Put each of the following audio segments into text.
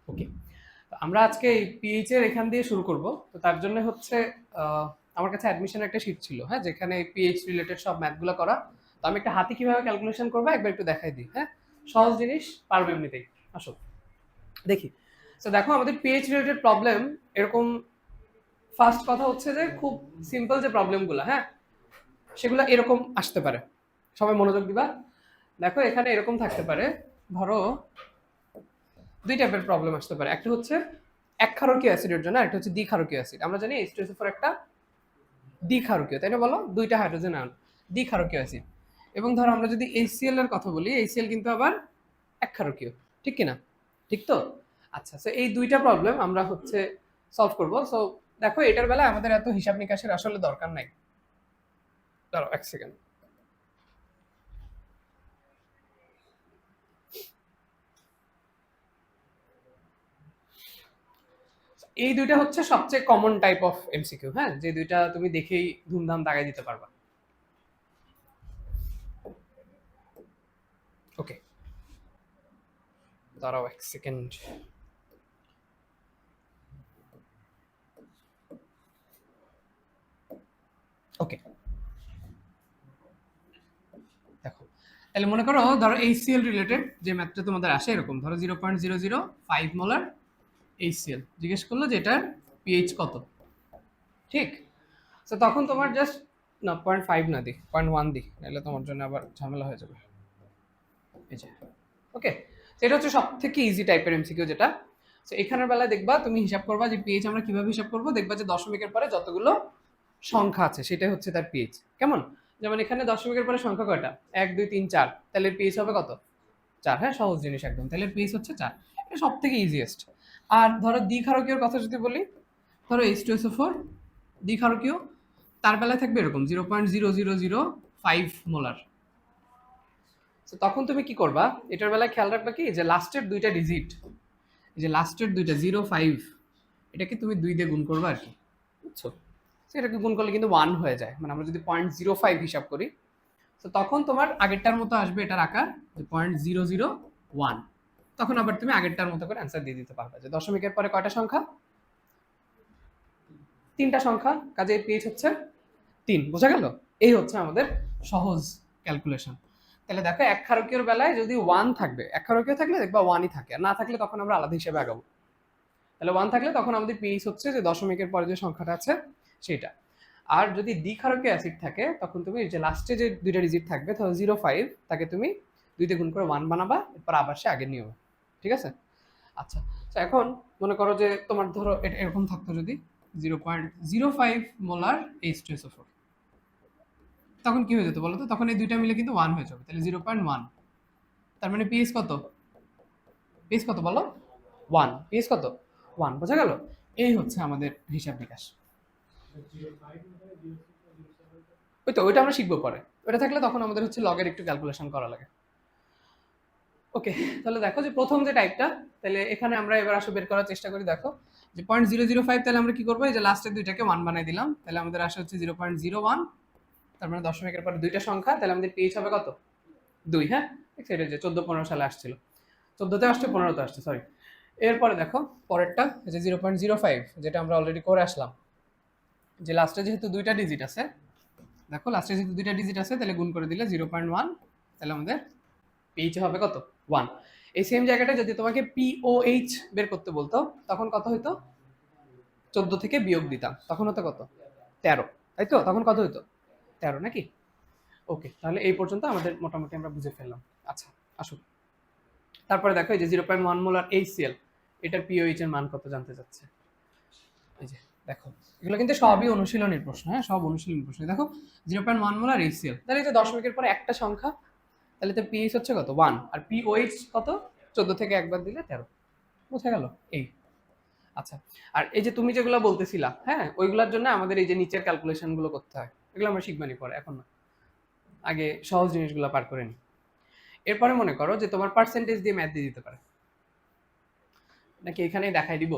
ওকে, আমরা আজকে এই পিএইচ এর এখান দিয়ে শুরু করব। তো তার জন্য হচ্ছে আমার কাছে অ্যাডমিশন একটা শিট ছিল, হ্যাঁ, যেখানে পিএইচ রিলেটেড সব ম্যাথগুলো করা। তো আমি একটা হাতে কিভাবে ক্যালকুলেশন করবো একবার একটু দেখাই দিই। হ্যাঁ, সহজ জিনিস, পারবে এমনিতেই। আসো দেখি। তো দেখো আমাদের পিএইচ রিলেটেড প্রবলেম এরকম। ফার্স্ট কথা হচ্ছে যে খুব সিম্পল যে প্রবলেমগুলো, হ্যাঁ, সেগুলো এরকম আসতে পারে। সবাই মনোযোগ দিবা। দেখো এখানে এরকম থাকতে পারে, ধরো দুই টাইপের প্রবলেম আসতে পারে। একটা হচ্ছে এক ক্ষারকীয় অ্যাসিডের জন্য, একটা হচ্ছে দ্বিক্ষারকীয় অ্যাসিড। আমরা জানি H2SO4 একটা দ্বিক্ষারকীয়, তাই না? বলো, দুইটা হাইড্রোজেন আয়ন, দ্বিক্ষারকীয় অ্যাসিড। এবং ধরো আমরা যদি HCl এর কথা বলি, HCl কিন্তু আবার এক ক্ষারকীয়, ঠিক কিনা? ঠিক তো? আচ্ছা, সো এই দুইটা প্রবলেম আমরা হচ্ছে সলভ করব। সো দেখো এটার বেলায় আমাদের এত হিসাব নিকাশের আসলে দরকার নাই। দাঁড়াও এক সেকেন্ড। এই দুইটা হচ্ছে সবচেয়ে কমন টাইপ অফ এমসিকিউ, হ্যাঁ, যে দুইটা তুমি দেখেই ধুমধাম দাগাই দিতে পারবা। ওকে, দাঁড়াও এক সেকেন্ড। ওকে, দেখো তাহলে মনে করো, ধরো HCl রিলেটেড যে ম্যাথটা তোমাদের আসে এরকম, ধরো 0.005 মোলার HCl জিজ্ঞেস করলো যে এটার পিএইচ কত, ঠিক? তো তখন তোমার জাস্ট না 0.5 না দিই, 0.1 দিই, নাহলে তোমার জন্য আবার ঝামেলা হয়ে যাবে। এই যে, ওকে, এটা হচ্ছে সব থেকে ইজি টাইপের এমসিকিউ যেটা। তো এখানের বেলায় দেখবা তুমি হিসাব করবা যে পিএইচ আমরা কিভাবে হিসাব করবো। দেখবা যে দশমিকের পরে যতগুলো সংখ্যা আছে সেটাই হচ্ছে তার পিএইচ। কেমন? যেমন এখানে দশমিকের পরে সংখ্যা কয়টা? 1 2 3 4, তাহলে পিএইচ হবে কত? 4। হ্যাঁ, সহজ জিনিস একদম। তাহলে পিএইচ হচ্ছে 4। এটা সব থেকে ইজিয়েস্ট। আর ধরো দ্বিক্ষারকীয়র কথা যদি বলি, ধরো H2SO4 দ্বিক্ষারকীয়, তার বেলায় থাকবে এরকম 0.0005 মোলার। তো তখন তুমি কি করবা? এটার বেলায় খেয়াল রাখবা কি, যে লাস্টের দুইটা ডিজিট, এই যে লাস্টের দুইটা 05, এটাকে তুমি 2 দিয়ে গুণ করবা আর কি, বুঝছো? এটাকে গুণ করলে কিন্তু 1 হয়ে যায়, মানে আমরা যদি 0.05 হিসাব করি, তো তখন তোমার আগেরটার মতো আসবে এটার আকার, যে 0.001। তখন আবার তুমি আগেরটার মতো করে অ্যান্সার দিয়ে দিতে পারবে যে দশমিকের পরে কয়টা সংখ্যা? 3টা সংখ্যা, কাজে পিএইচ হচ্ছে 3। বোঝা গেল? এই হচ্ছে আমাদের সহজ ক্যালকুলেশন। তাহলে দেখো এক ক্ষারকীয়র বেলায় যদি 1 থাকবে, এক ক্ষারকীয় থাকলে দেখবা 1ই থাকে, আর না থাকলে তখন আমরা আলাদা হিসেবে আগাবো। তাহলে 1 থাকলে তখন আমাদের পিএইচ হচ্ছে যে দশমিকের পরে যে সংখ্যাটা আছে সেটা। আর যদি দ্বিক্ষারকীয় অ্যাসিড থাকে তখন তুমি যে লাস্টে যে দুইটা ডিজিট থাকবে, ধরো 05, তাকে তুমি 2 দিয়ে গুণ করে 1 বানাবা, এরপর আবার সে আগের নিয়মে। ঠিক আছে? আচ্ছা, তো এখন মনে করো যে তোমার ধরো এটা এরকম থাকতো, যদি 0.05 মোলার H2SO4, তখন কি হয়ে যেত বলো তো? তখন এই দুইটা মিলে কিন্তু 1 হয়ে যাবে, তাহলে 0.1। তার মানে পিএইচ কত? পিএইচ কত বলো? 1। পিএইচ কত? 1। বোঝা গেল? এই হচ্ছে আমাদের হিসাব নিকাশ। ওই তো, ওইটা আমরা শিখবো পরে। ওটা থাকলে তখন আমাদের হচ্ছে লগের একটু ক্যালকুলেশন করা লাগে। ওকে, তাহলে দেখো যে প্রথম যে টাইপটা, তাহলে এখানে আমরা এবার আসলে বের করার চেষ্টা করি। দেখো যে 0.005, তাহলে আমরা কি করবো? এই যে লাস্টের দুইটাকে 1 বানাই দিলাম, তাহলে আমাদের আসে হচ্ছে 0.01। তার মানে দশমিকের পরে দুইটা সংখ্যা, তাহলে আমাদের পিএইচ হবে কত? 2। হ্যাঁ, সেটা যে 14-15 সালে আসছিল, 14তে আসছে, 15তে আসছে, সরি। এরপরে দেখো পরেরটা, যে 0.05, যেটা আমরা অলরেডি করে আসলাম, যে লাস্টে যেহেতু দুইটা ডিজিট আছে, দেখো লাস্টে যেহেতু দুইটা ডিজিট আছে, তাহলে গুণ করে দিলে 0.1, তাহলে আমাদের পিএইচ হবে কত? 1। এই সেম জায়গাটা যদি তোমাকে পিওএইচ বের করতে বলতো, তখন কত হইতো? 14 থেকে বিয়োগ দিতাম, তখন হতো কত? 13, তাই তো? তখন কত হইতো? 13 নাকি? ওকে, তাহলে এই পর্যন্ত আমাদের মোটামুটি আমরা বুঝে ফেললাম। আচ্ছা, আসুন তারপরে দেখো এই যে 0.1 মোলার HCl, এটার পিওএইচ এর মান কত জানতে চাচ্ছে। এই যে দেখো, এগুলো কিন্তু সবই অনুশীলনের প্রশ্ন, হ্যাঁ, সব অনুশীলনের প্রশ্ন। দেখো 0.1 মোলার HCl, তাহলে এই যে দশমিকের পরে একটা সংখ্যা, তাহলে তো পিএইচ হচ্ছে কত? 1। আর পিওএইচ কত? 14 থেকে একবার দিলে 13। বুঝা গেল? এই। আচ্ছা, আর এই যে তুমি যেগুলো বলতেছিলা, হ্যাঁ, ওইগুলোর জন্য আমাদের এই যে নিচের ক্যালকুলেশন গুলো করতে হয়, এগুলো আমরা শিখবানি পরে, এখন না। আগে সহজ জিনিসগুলো পার করে নি। এরপরে মনে করো যে তোমার পার্সেন্টেজ দিয়ে ম্যাথ দিয়ে দিতে পারে, নাকি এখানেই দেখাই দিব?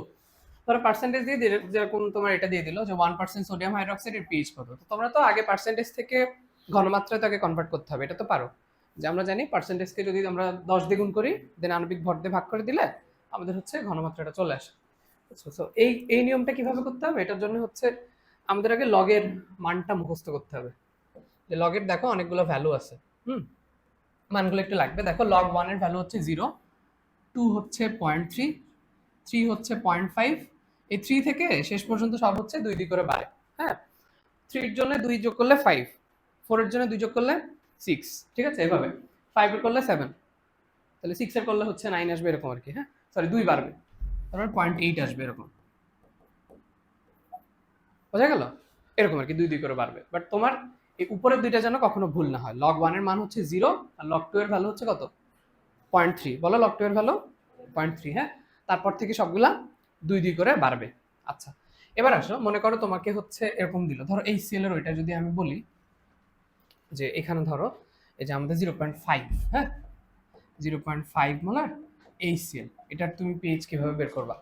ধরো পার্সেন্টেজ দিয়ে দিলে, যেরকম তোমার এটা দিয়ে দিল যে 1% সোডিয়াম হাইড্রোক্সাইডের পিএইচ কত, তো তোমরা তো আগে পার্সেন্টেজ থেকে ঘনমাত্রায় তাকে কনভার্ট করতে হবে, এটা তো পারো। যে আমরা জানি পার্সেন্টেজকে যদি আমরা 10 দিয়ে গুণ করি, দেন আণবিক ভর দিয়ে ভাগ করে দিলে আমাদের হচ্ছে ঘনমাত্রাটা চলে আসে। তো এই নিয়মটা কিভাবে করতে হবে, এটার জন্য হচ্ছে আমাদের আগে লগের মানটা মুখস্থ করতে হবে। যে লগের দেখো অনেকগুলো ভ্যালু আছে, মানগুলো একটু লাগবে। দেখো লগ 1 এর ভ্যালু হচ্ছে 0, 2 হচ্ছে 0.3, 3 হচ্ছে 0.5, এই 3 থেকে শেষ পর্যন্ত সব হচ্ছে 2 2 করে বাড়ে। হ্যাঁ, 3 এর জন্য 2 যোগ করলে 5, 4 এর জন্য 2 যোগ করলে 6, ঠিক আছে, এভাবে 5 এর করলে 7, তাহলে 6 এর করলে হচ্ছে 9 আসবে এরকম আর কি। হ্যাঁ, সরি 2 বাড়বে, তারপর 0.8 আসবে এরকম, বোঝা গেল? এরকম আর কি 2 2 করে বাড়বে। বাট তোমার এই উপরের দুইটা যেন কখনো ভুল না হয়। লগ 1 এর মান হচ্ছে 0 আর লগ 2 এর ভ্যালু হচ্ছে কত? 0.3। বলো লগ 2 এর ভ্যালু 0.3। হ্যাঁ, তারপর থেকে সবগুলা 2 2 করে বাড়বে। আচ্ছা, এবার আসো, মনে করো তোমাকে হচ্ছে এরকম দিল, ধরো এই সিএল এর ওইটা যদি আমি বলি যে এখানে ধরো এই যে আমাদের 0.5, হ্যাঁ 0.5 মোলার HCl, এটার তুমি পিএইচ কিভাবে বের করবা?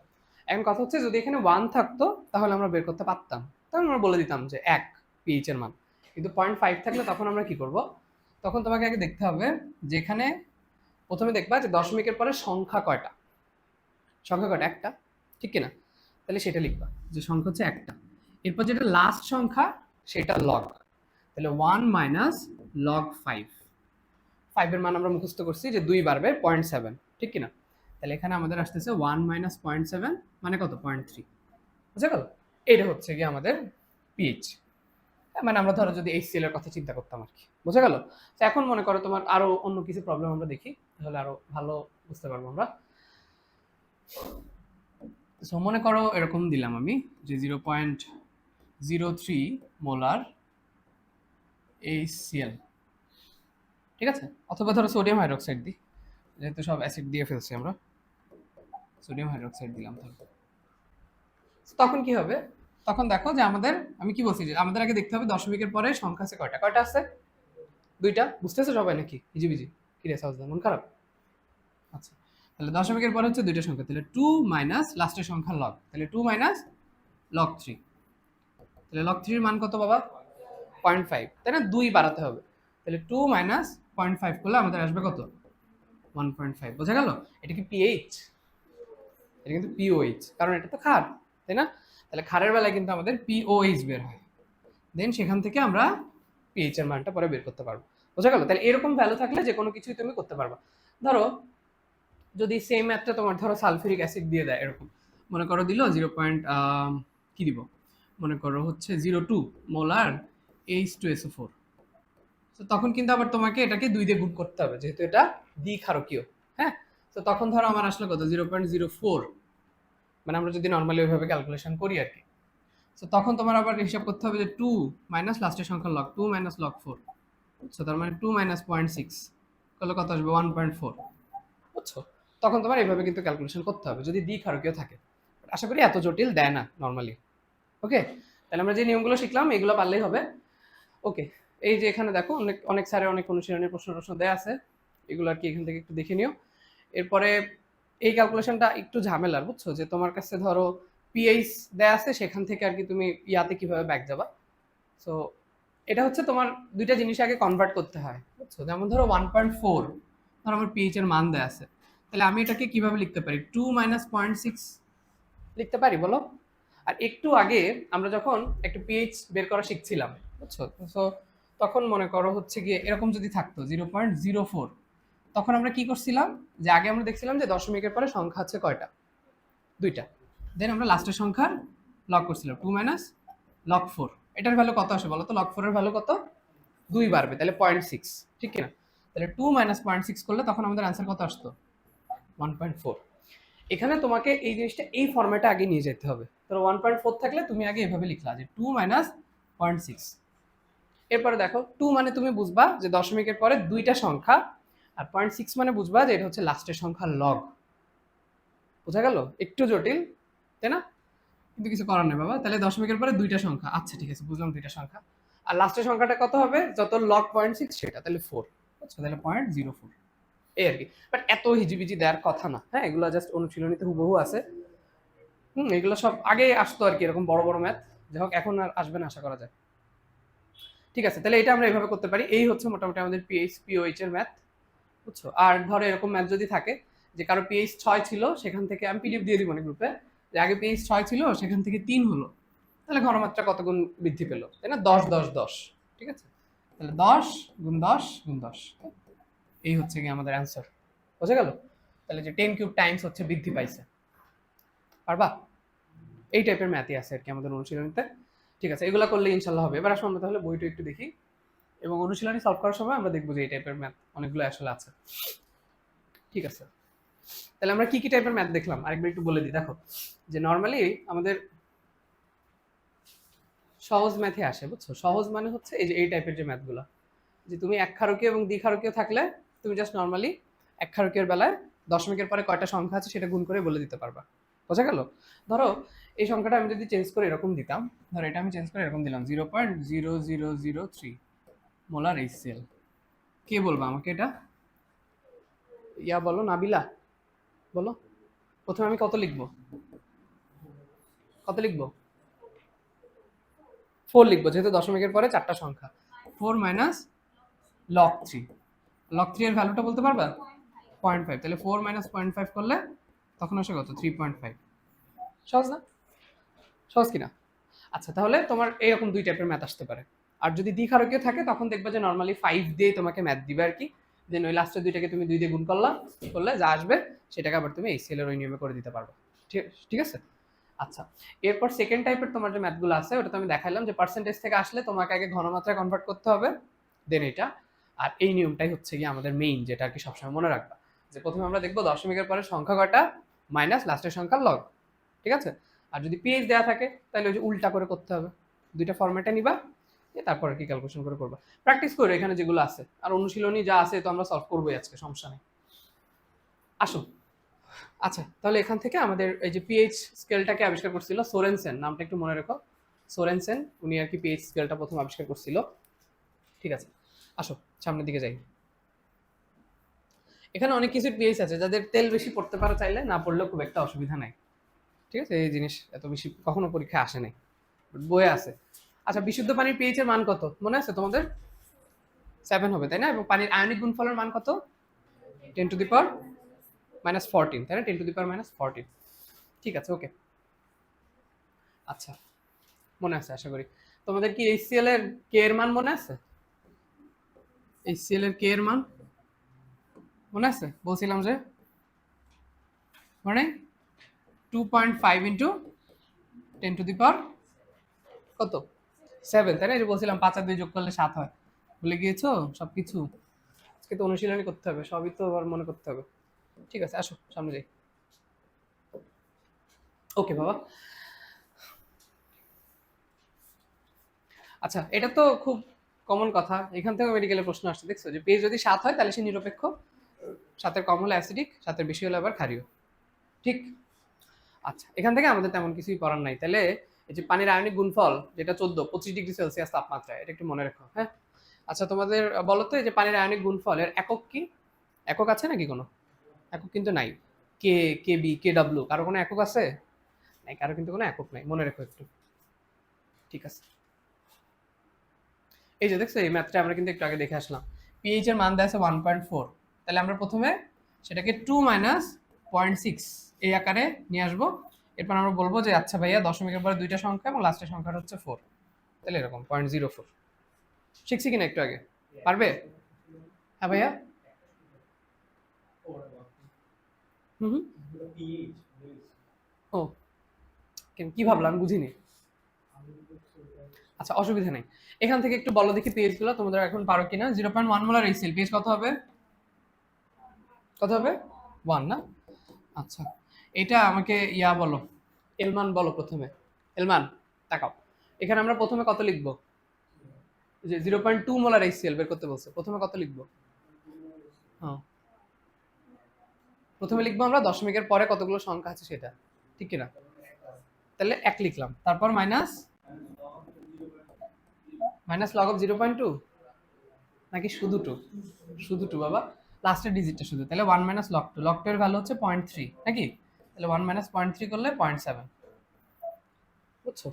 এখন কথা হচ্ছে যদি এখানে 1 থাকতো তাহলে আমরা বের করতে পারতাম, তাহলে আমরা বলে দিতাম যে 1 পিএইচ এর মান। কিন্তু 0.5 থাকলে তখন আমরা কি করব? তখন তোমাকে আগে দেখতে হবে যেখানে প্রথমে দেখবা যে দশমিকের পরে সংখ্যা কয়টা, সংখ্যা কয়টা? একটা, ঠিক কিনা? তাহলে সেটা লিখবা যে সংখ্যা হচ্ছে একটা। এরপর যেটা লাস্ট সংখ্যা সেটা লগ, তাহলে 1 মাইনাস লগ 5। 5 এর মান আমরা মুখস্থ করছি যে 2 বাড়বে 0.7, ঠিক কিনা? তাহলে এখানে আমাদের আসতেছে 1 মাইনাস 0.7 মানে কত? 0.3, বুঝা গেল? এটা হচ্ছে কি আমাদের পিএইচ। মানে আমরা ধরো যদি HCl এর কথা চিন্তা করতাম আর কি, বুঝা গেল? তো এখন মনে করো তোমার আরো অন্য কিছু প্রবলেম আমরা দেখি, তাহলে আরো ভালো বুঝতে পারবো আমরা। সো মনে করো এরকম দিলাম আমি যে 0.03 মোলার HCl, ঠিক আছে? অথবা ধরো সোডিয়াম হাইড্রোক্সাইড দিই, যেহেতু সব অ্যাসিড দিয়ে ফেলছি আমরা, সোডিয়াম হাইড্রোক্সাইড দিলাম। তখন কি হবে? তখন দেখো যে আমাদের, আমি কি বলছি যে আমাদের আগে দেখতে হবে দশমিকের পরে সংখ্যা আছে কয়টা। কয়টা আছে? দুইটা। বুঝতেছো সবাই নাকি হিজিবিজি? কি রে সাউজ, মন খারাপ? আচ্ছা, তাহলে দশমিকের পরে হচ্ছে দুইটা সংখ্যা, তাহলে 2 মাইনাস লাস্টের সংখ্যা লগ, তাহলে 2 মাইনাস লগ 3। তাহলে লগ 3 এর মান কত বাবা? 0.5, তাই না? 2 বাড়াতে হবে, তাহলে 2 মাইনাস 0.5 করলে আমাদের আসবে কত? 1.5। বোঝা গেল? এটা কি পিএইচ? এটা কিন্তু পিওএইচ, কারণ এটা তো ক্ষার, তাই না? তাহলে ক্ষারের বেলায় কিন্তু আমাদের পিওএইচ বের হয়, দেন সেখান থেকে আমরা পিএইচ এর মানটা পরে বের করতে পারবো। বোঝা গেল? তাহলে এরকম ভ্যালু থাকলে যে কোনো কিছুই তুমি করতে পারবা। ধরো যদি সেম ম্যাথটা তোমার ধরো সালফিউরিক অ্যাসিড দিয়ে দেয় এরকম, মনে করো দিল 0. কি দিব, মনে করো হচ্ছে 0.2 মোলার H2SO4, তো তখন কিন্তু আবার তোমাকে এটাকে 2 দিয়ে গুণ করতে হবে যেহেতু এটা দ্বিক্ষারকীয়। হ্যাঁ, তো তখন ধরো আমার আসলে কত? 0.04, মানে আমরা যদি নর্মালি ওইভাবে ক্যালকুলেশন করি আর কি। তো তখন তোমার আবার হিসাব করতে হবে যে 2 মাইনাস লাস্টের সংখ্যা লগ, 2 মাইনাস লগ 4, বুঝছো? তার মানে 2 মাইনাস 0.6 করলে কত আসবে? 1.4, বুঝছো? তখন তোমার এইভাবে কিন্তু ক্যালকুলেশন করতে হবে যদি দ্বিক্ষারকীয় থাকে। আশা করি এত জটিল দেয় না নর্মালি। ওকে, তাহলে আমরা যে নিয়মগুলো শিখলাম এগুলো পারলেই হবে। ওকে, এই যে এখানে দেখো অনেক অনেক স্যারের অনেক অনুশীলনের প্রশ্ন দেয়া আছে, এগুলো আর কি এখান থেকে একটু দেখে নিও। এরপরে এই ক্যালকুলেশনটা একটু ঝামেলার, বুঝছো? যে তোমার কাছে ধরো পিএইচ দেয়া আছে, সেখান থেকে আর কি তুমি ইয়াতে কিভাবে ব্যাক যাবা। সো এটা হচ্ছে তোমার দুইটা জিনিস আগে কনভার্ট করতে হয়, বুঝছো? যেমন ধরো 1.4, ধরো আমার পিএইচ এর মান দেয়া আছে, তাহলে আমি এটাকে কিভাবে লিখতে পারি? 2 মাইনাস 0.6 লিখতে পারি, বলো? আর একটু আগে আমরা যখন একটু পিএইচ বের করা শিখছিলাম, বুঝছো, তো তখন মনে করো হচ্ছে গিয়ে এরকম যদি থাকতো 0.04, তখন আমরা কি করছিলাম যে আগে আমরা দেখছিলাম যে দশমিকের পরে সংখ্যা আছে কয়টা? দুইটা। দেন আমরা লাস্টের সংখ্যার লগ করছিলাম 2 মাইনাস লগ 4। এটার ভ্যালু কত আসে বলো তো? লগ 4 এর ভ্যালু কত? 2 বাড়বে, তাহলে 0.6, ঠিক কিনা? তাহলে 2 মাইনাস 0.6 করলে তখন আমাদের অ্যান্সার কত আসতো? 1.4। এখানে তোমাকে এই জিনিসটা এই ফরম্যাটে আগে নিয়ে যেতে হবে। তো 1.4 থাকলে তুমি আগে এভাবে লিখলা যে 2 মাইনাস 0.6। এরপরে দেখো 2 মানে তুমি বুঝবা যে দশমিকের পরে দুইটা সংখ্যা, আর 0.6 মানে বুঝবা যে এটা হচ্ছে লাস্টের সংখ্যা লগ। বোঝা গেল? একটু জটিল, তাই না? কিন্তু কিছু করার নেই বাবা। তাহলে দশমিকের পরে দুইটা সংখ্যা, আচ্ছা ঠিক আছে, বুঝলাম দুইটা সংখ্যা। আর লাস্টের সংখ্যাটা কত হবে? যত লগ 0.6 সেটা, তাহলে 4, আচ্ছা তাহলে 0.04, এই আর কি। বাট এত হিজিবিজি দেওয়ার কথা না, হ্যাঁ এগুলো জাস্ট অনুশীলনীতে হুবহু আছে। এগুলো সব আগে আসতো আর কি, এরকম বড় বড় ম্যাথ, যাই হোক এখন আর আসবে না আশা করা যায়। ঠিক আছে, তাহলে এটা আমরা এইভাবে করতে পারি। এই হচ্ছে মোটামুটি আমাদের পিএইচ পিওএইচ এর ম্যাথ, বুঝছো? আর ধরো এরকম ম্যাথ যদি থাকে যে কারো পিএইচ 6 ছিল সেখান থেকে আমি পিডিএফ দিয়ে দিব না গ্রুপে, যে আগে পিএইচ 6 ছিল সেখান থেকে 3 হলো, তাহলে ঘনমাত্রা কত গুণ বৃদ্ধি পেল, তাই না? 10 10 10, ঠিক আছে? তাহলে 10 গুণ 10 গুণ 10, এই হচ্ছে কি আমাদের অ্যান্সার। বোঝা গেল? তাহলে যে 10 কিউব টাইমস হচ্ছে বৃদ্ধি পাইছে। পারবা? এই টাইপের ম্যাথই আছে আর কি আমাদের অনুশীলনীতে। ঠিক আছে, এগুলো করলে ইনশাল্লাহ হবে। এবার আসলে আমরা তাহলে বইটা একটু দেখি এবং অনুশীলনী সলভ করার সময় আমরা দেখবো যে এই টাইপের ম্যাথ অনেকগুলো আসলে আছে। ঠিক আছে, তাহলে আমরা কি কি টাইপের ম্যাথ দেখলাম আরেকবার একটু বলে দিই। দেখো যে নর্মালি আমাদের সহজ ম্যাথে আসে, বুঝছো? সহজ মানে হচ্ছে এই যে এই টাইপের যে ম্যাথগুলো, যে তুমি এক ক্ষারকীয় এবং দ্বিক্ষারকীয় থাকলে তুমি জাস্ট নর্মালি এক ক্ষারকীয়ের বেলায় দশমিকের পরে কয়টা সংখ্যা আছে সেটা গুণ করে বলে দিতে পারবা। বোঝা গেল? ধরো এই সংখ্যাটা আমি যদি চেঞ্জ করে এরকম দিতাম, ধরো এটা আমি চেঞ্জ করে এরকম দিলাম 0.0003 মোলার HCl, কে বলবো আমাকে এটা? ইয়া বলো, নাবিলা বলো। প্রথমে আমি কত লিখবো? কত লিখবো? 4 লিখবো, যেহেতু দশমিকের পরে চারটা সংখ্যা। 4 মাইনাস লগ 3, লগ 3 এর ভ্যালুটা বলতে পারবা? 0.5, তাহলে 4 মাইনাস 0.5 করলে তখন আসে কত? 3.5। সহজ না? সহজ কিনা? আচ্ছা, তাহলে তোমার এইরকম দুই টাইপের ম্যাথ আসতে পারে। আর যদি দ্বিক্ষারকীয় থাকে তখন দেখবা যে নর্মালি 5 দিয়ে তোমাকে ম্যাথ দিবে আর কি, দেন ওই লাস্টের দুইটাকে তুমি 2 দিয়ে গুণ করলে যা আসবে সেটাকে আবার তুমি HCl এর ওই নিয়মে করে দিতে পারবে। ঠিক আছে? আচ্ছা, এরপর সেকেন্ড টাইপের তোমার যে ম্যাথগুলো আছে ওটা তো আমি দেখাইলাম যে পার্সেন্টেজ থেকে আসলে তোমাকে আগে ঘনমাত্রায় কনভার্ট করতে হবে, দেন এটা। আর এই নিয়মটাই হচ্ছে কি আমাদের মেইন, যেটা আর কি সবসময় মনে রাখবা, যে প্রথমে আমরা দেখবো দশমিকের পরে সংখ্যা কয়টা মাইনাস লাস্টের সংখ্যার লগ। ঠিক আছে? আর যদি পিএইচ দেওয়া থাকে তাহলে ওই যে উল্টা করে করতে হবে, দুইটা ফরম্যাটে নিবা, তারপর কি ক্যালকুলেশন করে করবা। প্র্যাকটিস করো এখানে যেগুলো আছে, আর অনুশীলনী যা আছে তো আমরা সলভ করবোই আজকে, সমস্যা নেই। আসো, আচ্ছা তাহলে এখান থেকে আমাদের এই যে পিএইচ স্কেলটাকে আবিষ্কার করছিল সোরেনসেন, নামটা একটু মনে রেখো, সোরেনসেন, উনি আর কি পিএইচ স্কেলটা প্রথম আবিষ্কার করছিল। ঠিক আছে, আসো সামনের দিকে যাই। এখানে অনেক কিছু পিএইচ আছে, যাদের তেল বেশি পড়তে পারো চাইলে, না পড়লেও খুব একটা অসুবিধা নাই। ঠিক আছে, এই জিনিস এত বেশি কখনো পরীক্ষায় আসে নাই, বইয়ে আছে। আচ্ছা, বিশুদ্ধ পানির পিএইচ এর মান কত মনে আছে তোমাদের? 7 হবে, তাই না? এবং পানির আয়নিক গুণফলের মান কত? 10 টু দি পাওয়ার -14, তাই না? 10 টু দি পাওয়ার -14। ঠিক আছে, ওকে। আচ্ছা, মনে আছে আশা করি। তোমাদের কি HCl এর কে এর মান মনে আছে? HCl এর কে এর মান মনে আছে? বলছিলাম যে মানে 2.5 ইন্টু 10 টু দি পাওয়ার কত? 7, তাই না? এই যে বলছিলাম 5 আর 2 যোগ করলে 7 হয়। ভুলে গিয়েছো সবকিছু? আজকে তো অনুশীলনী করতে হবে, সবই তো আবার মনে করতে হবে। ঠিক আছে, আসো সামনে যাই। ওকে বাবা। আচ্ছা, এটা তো খুব কমন কথা, এখান থেকে মেডিকেলের প্রশ্ন আসছে, দেখছো যে পেজ যদি 7 হয় তাহলে সে নিরপেক্ষ, 7-এর কম হলে অ্যাসিডিক, 7-এর বেশি হলে আবার ক্ষারীয়। ঠিক? আচ্ছা, এখান থেকে আমাদের তেমন কিছুই করার নাই। তাহলে এই যে পানির আয়নিক গুণফল যেটা 25 ডিগ্রি সেলসিয়াস তাপমাত্রায়, এটা একটু মনে রাখো, হ্যাঁ? আচ্ছা, তোমাদের বলো তো এই যে পানির আয়নিক গুণফলের একক কি? একক আছে নাকি কোনো? একক কিন্তু নাই। কে, কেবি, কেডব্লিউ, কারো কোনো একক আছে? নাই, কারো কিন্তু কোনো একক নাই, মনে রেখো একটু। ঠিক আছে, এই যে দেখছো এই ম্যাথটা আমরা কিন্তু একটু আগে দেখে আসলাম। পিএইচ এর মান দেওয়া আছে 1.4, তাহলে আমরা প্রথমে সেটাকে 2 মাইনাস 0.6 এই আকারে নিয়ে আসবো। এরপর আমরা বলবো যে আচ্ছা ভাইয়া দশমিকের পরে দুইটা সংখ্যা এবং লাস্টের সংখ্যাটা হচ্ছে 4, তাহলে এরকম 0.04। শিখছি কিনা একটু আগে? পারবে? হ্যাঁ ভাইয়া। হুম হুম। ও, কি ভাবলাম বুঝিনি। আচ্ছা, অসুবিধা নেই। এখান থেকে একটু বলো দেখি পেজ গুলো তোমাদের এখন পারো কিনা। 0.1 মোলার HCl পেজ কত হবে? কত হবে? 1 না? আচ্ছা, এটা আমাকে ইয়া বলো, এলমান বলো প্রথমে। এলমান, তাকাও। এখানে আমরা প্রথমে কত লিখবো? যে 0.2 মোলার HCl বের করতে বলছে, প্রথমে কত লিখবো? হ্যাঁ, প্রথমে লিখবো আমরা দশমিকের পরে কতগুলো সংখ্যা আছে সেটা, ঠিক কিনা? তাহলে 1 লিখলাম, তারপর মাইনাস লগ অফ 0.2 নাকি শুধু 2? শুধু 2 বাবা, লাস্টের ডিজিটটা শুধু। তাহলে 1 মাইনাস লগ 2, লগ 2 এর ভ্যালু হচ্ছে 0.3 নাকি? তাহলে 1 মাইনাস 0.3 করলে 0.7, বুঝছো?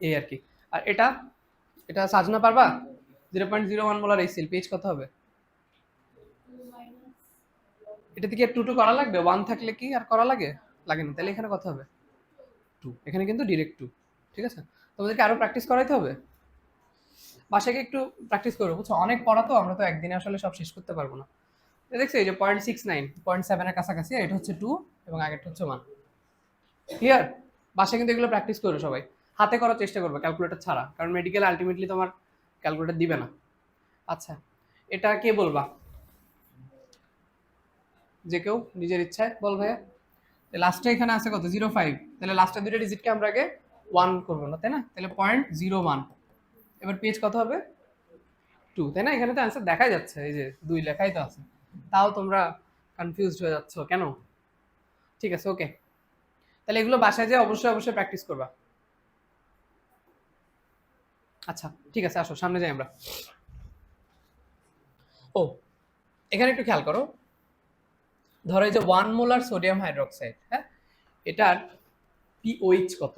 এই আর কি। আর এটা এটা সাজনা পারবা? 0.01 মোলার HCl পেজ কত হবে? এটাতে কি আর 2 করা লাগবে? 1 থাকলে কি আর করা লাগে? লাগে না। তাহলে এখানে কত হবে? 2। এখানে কিন্তু ডিরেক্ট 2। ঠিক আছে? তোমাদেরকে আরো প্র্যাকটিস করাইতে হবে। বাসায় গিয়ে একটু প্র্যাকটিস করো, বুঝছো? অনেক পড়া তো, আমরা তো একদিনে আসলে সব শেষ করতে পারবো না। দেখছো এই যে 0.69, 0.7 এর কাছাকাছি, এটা হচ্ছে 2 এবং আগেরটা হচ্ছে 1। ক্লিয়ার? বাসায় কিন্তু এগুলো প্র্যাকটিস করো সবাই। হাতে করার চেষ্টা করবে ক্যালকুলেটর ছাড়া, কারণ মেডিকেল আলটিমেটলি তোমার ক্যালকুলেটর দিবে না। আচ্ছা, এটা কে বলবা? যে কেউ নিজের ইচ্ছায় বল ভাইয়া। লাস্টে এখানে আছে কত? 0.5। তাহলে লাস্টের দুটো ডিজিটকে আমরা আগে 1 করবো না, তাই না? তাহলে 0.01। এবার পেজ কত হবে? 2, তাই না? এখানে তো অ্যান্সার দেখাই যাচ্ছে, এই যে 2 লেখাই তো আছে, তাও তোমরা কনফিউজড হয়ে যাচ্ছ কেন? ঠিক আছে, ওকে। তাহলে এগুলো বাসায় যেয়ে অবশ্যই অবশ্যই প্র্যাকটিস করবা। আচ্ছা ঠিক আছে, আসো সামনে যাই আমরা। ও, এখানে একটু খেয়াল করো। ধরো এই যে 1 মোলার সোডিয়াম হাইড্রোক্সাইড, হ্যাঁ, এটার পিওইচ কত?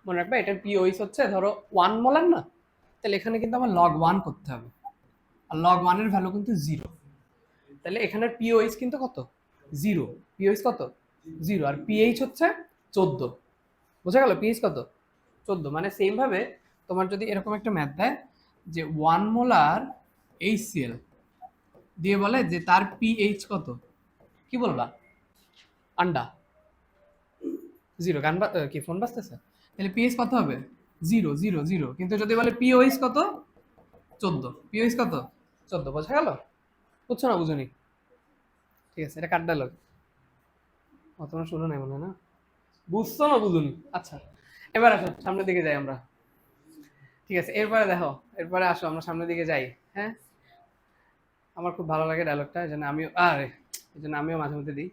মনে রাখবা, এটার পিওইচ হচ্ছে ধরো 1 মোলার না, তাহলে এখানে কিন্তু আমার লগ 1 করতে হবে, আর লগ 1 এর ভ্যালু কিন্তু 0। তাহলে এখানের পিওইচ কিন্তু কত? 0। পিওইচ কত? 0। আর পিএইচ হচ্ছে 14। বোঝা গেল? পিএইচ কত? 14। মানে সেম ভাবে তোমার যদি এরকম একটা ম্যাথ দেয় যে 1 মোলার HCl দিয়ে বলে যে তার পিএইচ কত, কি বলবা? আন্ডা 0। গান কি ফোন বাজতেছে? তাহলে পিএইচ কত হবে? 0 0 0। কিন্তু যদি বলে পিওইচ কত? 14। পিওইচ কত? 14। বোঝা গেল? বুঝছো না বুঝুনি? ঠিক আছে, এটা কাট ডায়লগ। তোমরা শুনো নাই মনে হয় না? বুঝছো না বুঝুনি? আচ্ছা, এবার আসো সামনের দিকে যাই আমরা। ঠিক আছে, এরপরে দেখো, এরপরে আসো আমরা সামনের দিকে যাই। হ্যাঁ, আমার খুব ভালো লাগে ডায়লগটা, এই জন্য আমিও মাঝে মধ্যে দিই।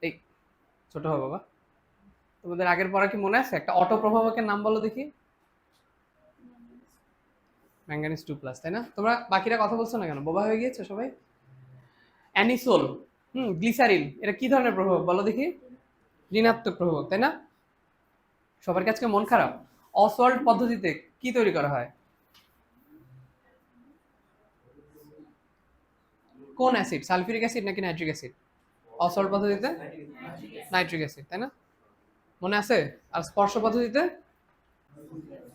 এই ছোট হো বাবা, তোমাদের আগের পড়া কি মনে আছে? একটা অটো প্রভাবকের নাম বলো দেখি। ম্যাঙ্গানিজ 2+, তাই না? তোমরা বাকিরা কথা বলছো না কেন? বোবা হয়ে গিয়েছে সবাই? অ্যানিসোল, গ্লিসারিন, এটা কি ধরনের প্রভাবক বলো দেখি? ঋণাত্মক প্রভাবক, তাই না? সবার কাছে মন খারাপ। অসওয়াল্ড পদ্ধতিতে কি তৈরি করা হয়? কোন অ্যাসিড? সালফিউরিক অ্যাসিড নাকি নাইট্রিক অ্যাসিড? অসওয়াল্ড পদ্ধতিতে নাইট্রিক অ্যাসিড, তাই না? মনে আছে? আর স্পর্শ পদ্ধতিতে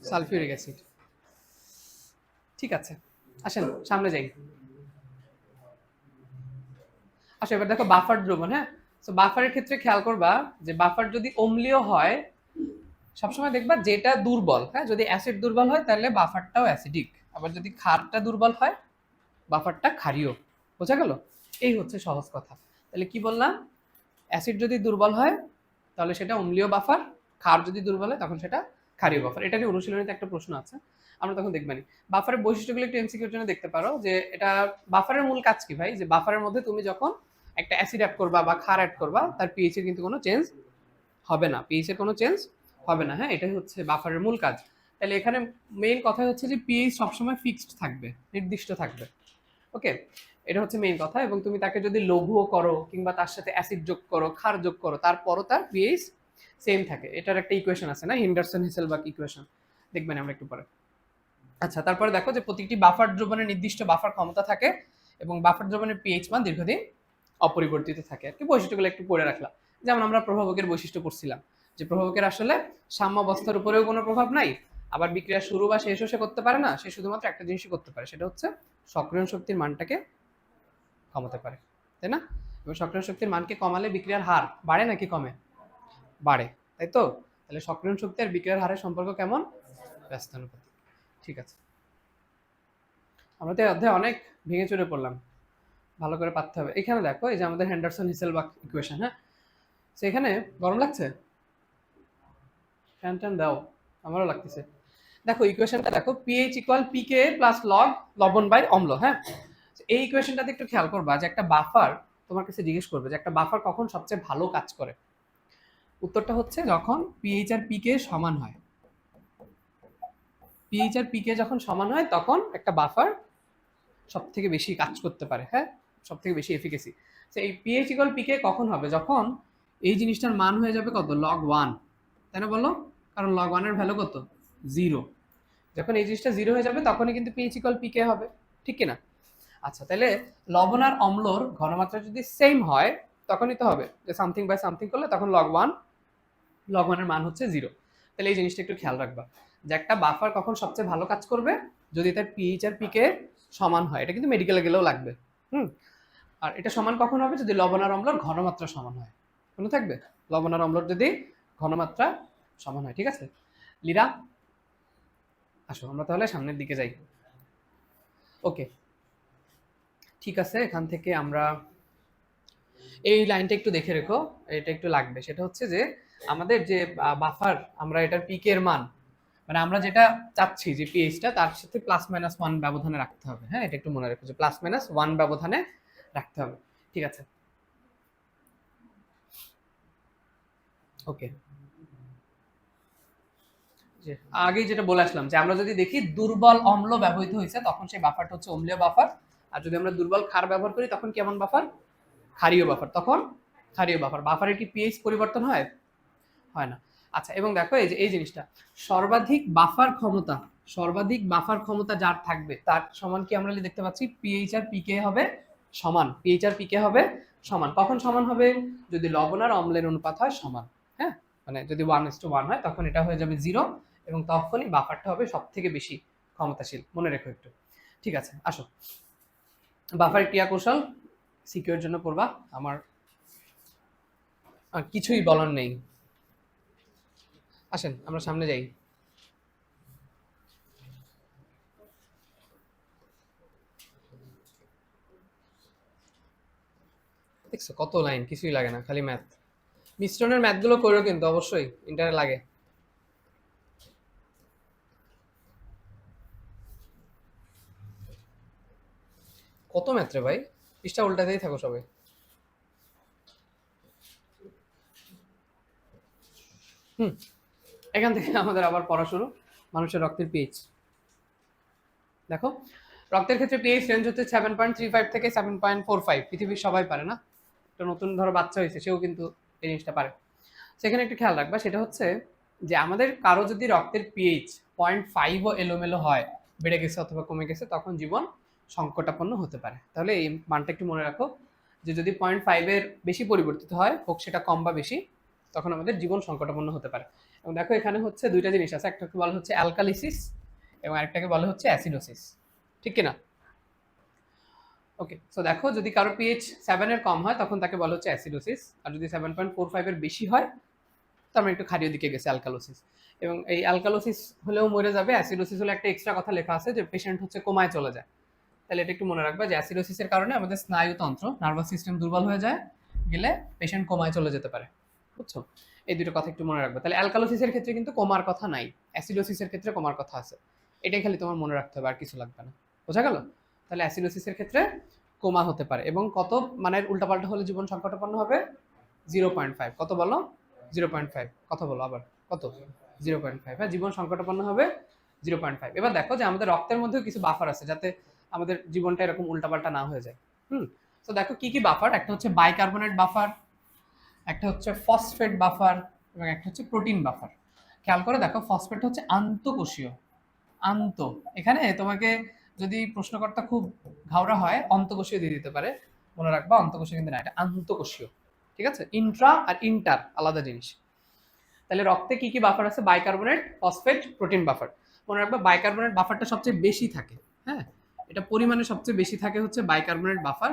সালফিউরিক অ্যাসিড। ঠিক আছে, আসেন সামনে যাই। আচ্ছা, এবার দেখো বাফার দ্রবণ। হ্যাঁ, তো বাফারের ক্ষেত্রে খেয়াল করবা যে বাফার যদি অম্লীয় হয়, সবসময় দেখবা যেটা দুর্বল, হ্যাঁ, যদি অ্যাসিড দুর্বল হয় তাহলে বাফারটাও অ্যাসিডিক, আবার যদি ক্ষারটা দুর্বল হয় বাফারটা ক্ষারীয়। বোঝা গেল? এই হচ্ছে সহজ কথা। তাহলে কি বললাম? অ্যাসিড যদি দুর্বল হয় তাহলে সেটা অম্লীয় বাফার, ক্ষার যদি দুর্বল হয় তখন সেটা ক্ষারীয় বাফার। এটা নিয়ে অনুশীলনীতে একটা প্রশ্ন আছে, আমরা তখন দেখবানি। বাফারের বৈশিষ্ট্যগুলো একটু এমসিকিউর জন্য দেখতে পারো, যে এটা বাফারের মূল কাজ কি ভাই? যে বাফারের মধ্যে তুমি যখন একটা অ্যাসিড অ্যাড করবা বা ক্ষার অ্যাড করবা, তার পিএইচ এর কিন্তু কোনো চেঞ্জ হবে না, পিএইচ এর কোনো চেঞ্জ হবে না। হ্যাঁ, এটাই হচ্ছে বাফারের মূল কাজ। তাহলে এখানে মেইন কথা হচ্ছে যে পিএইচ সবসময় ফিক্সড থাকবে, নির্দিষ্ট থাকবে। ওকে, এটা হচ্ছে মেইন কথা। এবং তুমি তাকে যদি লঘুও করো কিংবা তার সাথে অ্যাসিড যোগ করো, ক্ষার যোগ করো, তারপরও তার পিএইচ সেম থাকে। এটার একটা ইকুয়েশন আছে না, হেন্ডারসন হিসেলবার্গ ইকুয়েশন, দেখবেন আমরা একটু পরে। আচ্ছা, তারপরে দেখো যে প্রতিটি বাফার দ্রবণের নির্দিষ্ট বাফার ক্ষমতা থাকে এবং বাফার দ্রবণের পিএইচ মান দীর্ঘদিন অপরিবর্তিত থাকে। আর কি বৈশিষ্ট্যগুলো একটু পড়ে রাখলাম। যেমন আমরা প্রভাবকের বৈশিষ্ট্য পড়ছিলাম, যে প্রভাবকের আসলে সাম্যাবস্থার উপরেও কোনো প্রভাব নাই, আবার বিক্রিয়া শুরু বা শেষও সে করতে পারে না, সে শুধুমাত্র একটা জিনিসই করতে পারে, সেটা হচ্ছে সক্রিয়ণ শক্তির মানটাকে কমাতে পারে, তাই না? এবং সক্রিয়ণ শক্তির মানকে কমালে বিক্রিয়ার হার বাড়ে নাকি কমে? বাড়ে, তাই তো? তাহলে সক্রিয়ণ শক্তি আর বিক্রিয়ার হারের সম্পর্ক কেমন? ব্যস্তানুপাতিক। ঠিক আছে, আমরা তো এই অধ্যায়ে অনেক ভেঙে চুরে পড়লাম, ভালো করে পারতে হবে। এখানে দেখো, এই যে আমাদের হেন্ডারসন হিসেলবার্গ ইকুয়েশন। হ্যাঁ, সেখানে গরম লাগছে? ফ্যান ট্যান দাও, আমারও লাগতেছে। দেখো ইকুয়েশনটা দেখো, pH equal pK plus log লবণ বাই অম্ল। হ্যাঁ, এই ইকুয়েশনটাতে একটু খেয়াল করবা যে একটা বাফার তোমার কাছে জিজ্ঞেস করবে যে একটা বাফার কখন সবচেয়ে ভালো কাজ করে। উত্তরটা হচ্ছে যখন পিএইচ আর পিকে সমান হয়। পিএইচ আর পিকে যখন সমান হয় তখন একটা বাফার সব থেকে বেশি কাজ করতে পারে। হ্যাঁ, সব থেকে বেশি এফিকেসি। তো এই পিএইচ ইকুয়াল পিকে কখন হবে? যখন এই জিনিসটার মান হয়ে যাবে কত? লগ 1, তাই না বলো? কারণ লগ 1 এর ভ্যালু কত? 0। যখন এই জিনিসটা 0 হয়ে যাবে তখনই কিন্তু পিএইচ ইকুয়াল পিকে হবে, ঠিক কিনা? আচ্ছা, তাহলে লবণ আর অম্লর ঘনমাত্রা যদি সেম হয় তখনই তো হবে যে সামথিং বাই সামথিং করলে তখন লগ ওয়ানের মান হচ্ছে 0। তাহলে এই জিনিসটা একটু খেয়াল রাখবা যে একটা বাফার কখন সবচেয়ে ভালো কাজ করবে, যদি তার পিএইচ আর পিকে সমান হয়। এটা কিন্তু মেডিকেলে গেলেও লাগবে। আর এটা সমান কখন হবে, যদি লবণ আর অম্লর ঘনমাত্রা সমান হয়। মনে থাকবে, লবণ আর অম্লর যদি ঘনমাত্রা সমান হয়। ঠিক আছে লিরা, আসো আমরা তাহলে সামনের দিকে যাই। ওকে, ঠিক আছে, এখান থেকে আমরা এই লাইনটা একটু দেখে রেখো, এটা একটু লাগবে। সেটা হচ্ছে যে আমাদের যে বাফার, আমরা এটার পিকের মান, মানে আমরা যেটা চাচ্ছি যে পিএইচটা তার সাথে +-1 ব্যবধানে রাখতে হবে। হ্যাঁ, এটা একটু মনে রেখো যে +-1 ব্যবধানে রাখতে হবে। ঠিক আছে, ওকে। যে আগেই যেটা বলে আসলাম যে আমরা যদি দেখি দুর্বল অম্ল ব্যবহৃত হয়েছে তখন সেই বাফারটা হচ্ছে অম্লীয় বাফার, আর যদি আমরা দুর্বল ক্ষার ব্যবহার করি তখন কেমন বাফার, ক্ষারীয় বাফার। তখন ক্ষারীয় বাফার। বাফারের কি পিএইচ পরিবর্তন হয়? হয় না। আচ্ছা, এবং দেখো এই যে এই জিনিসটা, সর্বাধিক বাফার ক্ষমতা যার থাকবে তার সমান কি আমরা দেখতে পাচ্ছি, পিএইচ আর পিকে হবে সমান। পিএইচ আর পিকে হবে সমান। কখন সমান হবে, যদি লবণ আর অম্লের অনুপাত হয় সমান। হ্যাঁ, মানে যদি 1:1 হয় তখন এটা হয়ে যাবে 0, এবং তখনই বাফারটা হবে সব থেকে বেশি ক্ষমতাশীল। মনে রেখো একটু। ঠিক আছে, আসো বাফার ক্রিয়া কৌশল সিকিউর জন্য পড়বা। আমার আর কিছুই বলার নেই। আসেন আমরা সামনে যাই। দেখছো কত লাইন, কিছুই লাগে না, খালি ম্যাথ। মিশ্রণের ম্যাথগুলো করো কিন্তু অবশ্যই, ইন্টারে লাগে। কত ম্যাথ রে ভাই, পৃষ্ঠা উল্টাতেই থাকো সবাই। এখান থেকে আমাদের আবার পড়া শুরু। মানুষের রক্তের পিএইচ দেখো, রক্তের ক্ষেত্রে পিএইচ রেঞ্জ হচ্ছে 7.35 থেকে 7.45। পৃথিবীর সবাই পারে না, একটা নতুন ধরো বাচ্চা হয়েছে সেও কিন্তু এই জিনিসটা পারে। সেখানে একটু খেয়াল রাখবা, সেটা হচ্ছে যে আমাদের কারো যদি রক্তের পিএইচ 0.5ও এলোমেলো হয়, বেড়ে গেছে অথবা কমে গেছে, তখন জীবন সংকটাপন্ন হতে পারে। তাহলে এই মানটা একটু মনে রাখো যে যদি 0.5-এর বেশি পরিবর্তিত হয়, হোক সেটা কম বা বেশি, তখন আমাদের জীবন সংকটাপন্ন হতে পারে। এবং দেখো এখানে হচ্ছে দুইটা জিনিস আছে, একটাকে বলা হচ্ছে অ্যালকালিসিস এবং আরেকটাকে বলা হচ্ছে অ্যাসিডোসিস। ঠিক কিনা? ওকে, সো দেখো যদি কারো পিএইচ 7-এর কম হয় তখন তাকে বলা হচ্ছে অ্যাসিডোসিস, আর যদি 7.45-এর বেশি হয় তো আমরা একটু ক্ষারীয় দিকে গেছে, অ্যালকালোসিস। এবং এই অ্যালকালোসিস হলেও মরে যাবে, অ্যাসিডোসিস হলে একটা এক্সট্রা কথা লেখা আছে যে পেশেন্ট হচ্ছে কোমায় চলে যায়। তাহলে এটা একটু মনে রাখবা যে অ্যাসিডোসিসের কারণে আমাদের স্নায়ুতন্ত্র, নার্ভাস সিস্টেম দুর্বল হয়ে যায়, গেলে পেশেন্ট কোমায় চলে যেতে পারে। বুঝছো? এই দুটো কথা একটু মনে রাখবে। তাহলে অ্যালকালোসিসের ক্ষেত্রে কিন্তু কোমার কথা নাই, অ্যাসিডোসিসের ক্ষেত্রে কোমার কথা আছে। এটাই খালি তোমার মনে রাখতে হবে, আর কিছু লাগবে না। বোঝা গেল? তাহলে অ্যাসিডোসিসের ক্ষেত্রে কোমা হতে পারে, এবং কত মানের উল্টাপাল্টা হলে জীবন সংকটাপন্ন হবে, 0.5। কত বলো? 0.5। কথা বলো আবার, কত? 0.5। হ্যাঁ, জীবন সংকটাপন্ন হবে 0.5। এবার দেখো যে আমাদের রক্তের মধ্যেও কিছু বাফার আছে যাতে আমাদের জীবনটা এরকম উল্টাপাল্টা না হয়ে যায়। তো দেখো কি কি বাফার, একটা হচ্ছে বাইকার্বনেট বাফার, একটা হচ্ছে ফসফেট বাফার, এবং একটা হচ্ছে প্রোটিন বাফার। খেয়াল করে দেখো, ফসফেট হচ্ছে আন্তঃকোষীয়। আন্ত, এখানে তোমাকে যদি প্রশ্নকর্তা খুব ঘাওড়া হয় অন্তঃকোষীয় দিয়ে দিতে পারে, মনে রাখবা অন্তঃকোষীয় কিন্তু না, এটা আন্তঃকোষীয়। ঠিক আছে, ইন্ট্রা আর ইন্টার আলাদা জিনিস। তাহলে রক্তে কি কি বাফার আছে, বাইকার্বনেট, ফসফেট, প্রোটিন বাফার। মনে রাখবা বাইকার্বনেট বাফারটা সবচেয়ে বেশি থাকে। হ্যাঁ, এটা পরিমাণে সবচেয়ে বেশি থাকে হচ্ছে বাইকার্বনেট বাফার।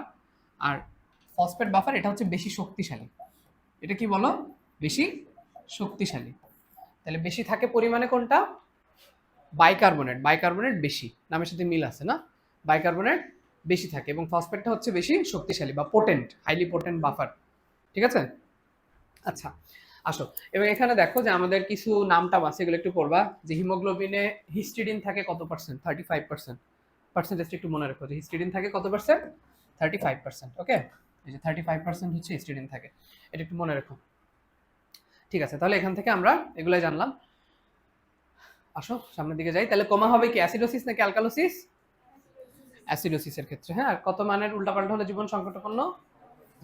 আর ফসফেট বাফার এটা হচ্ছে বেশি শক্তিশালী। এটা কি বলো? বেশি শক্তিশালী। তাহলে বেশি থাকে পরিমাণে কোনটা? বাইকার্বনেট। বাইকার্বনেট বেশি, নামের সাথে মিল আছে না? বাইকার্বনেট বেশি থাকে, এবং ফসফেটটা হচ্ছে বেশি শক্তিশালী বা পোটেন্ট, হাইলি পোটেন্ট বাফার। ঠিক আছে, আচ্ছা আসো। এবং এখানে দেখো যে আমাদের কিছু নামটা আছে, এগুলো একটু পড়বা। যে হিমোগ্লোবিনে হিস্টিডিন থাকে কত পার্সেন্ট? 35%। পার্সেন্টেজটা একটু মনে রাখো যে হিস্টিডিন থাকে কত পার্সেন্ট? 35%। ওকে, এই যে 35% হচ্ছে হিস্টিডিন থাকে, এটা একটু মনে রাখো। ঠিক আছে, তাহলে এখান থেকে আমরা এগুলাই জানলাম। আসো সামনের দিকে যাই। তাহলে কোমা হবে কি, অ্যাসিডোসিস নাকি অ্যালকালোসিস? অ্যাসিডোসিসের ক্ষেত্রে। হ্যাঁ, আর কত মানের উল্টাপাল্টা হলে জীবন সংকটাপন্ন?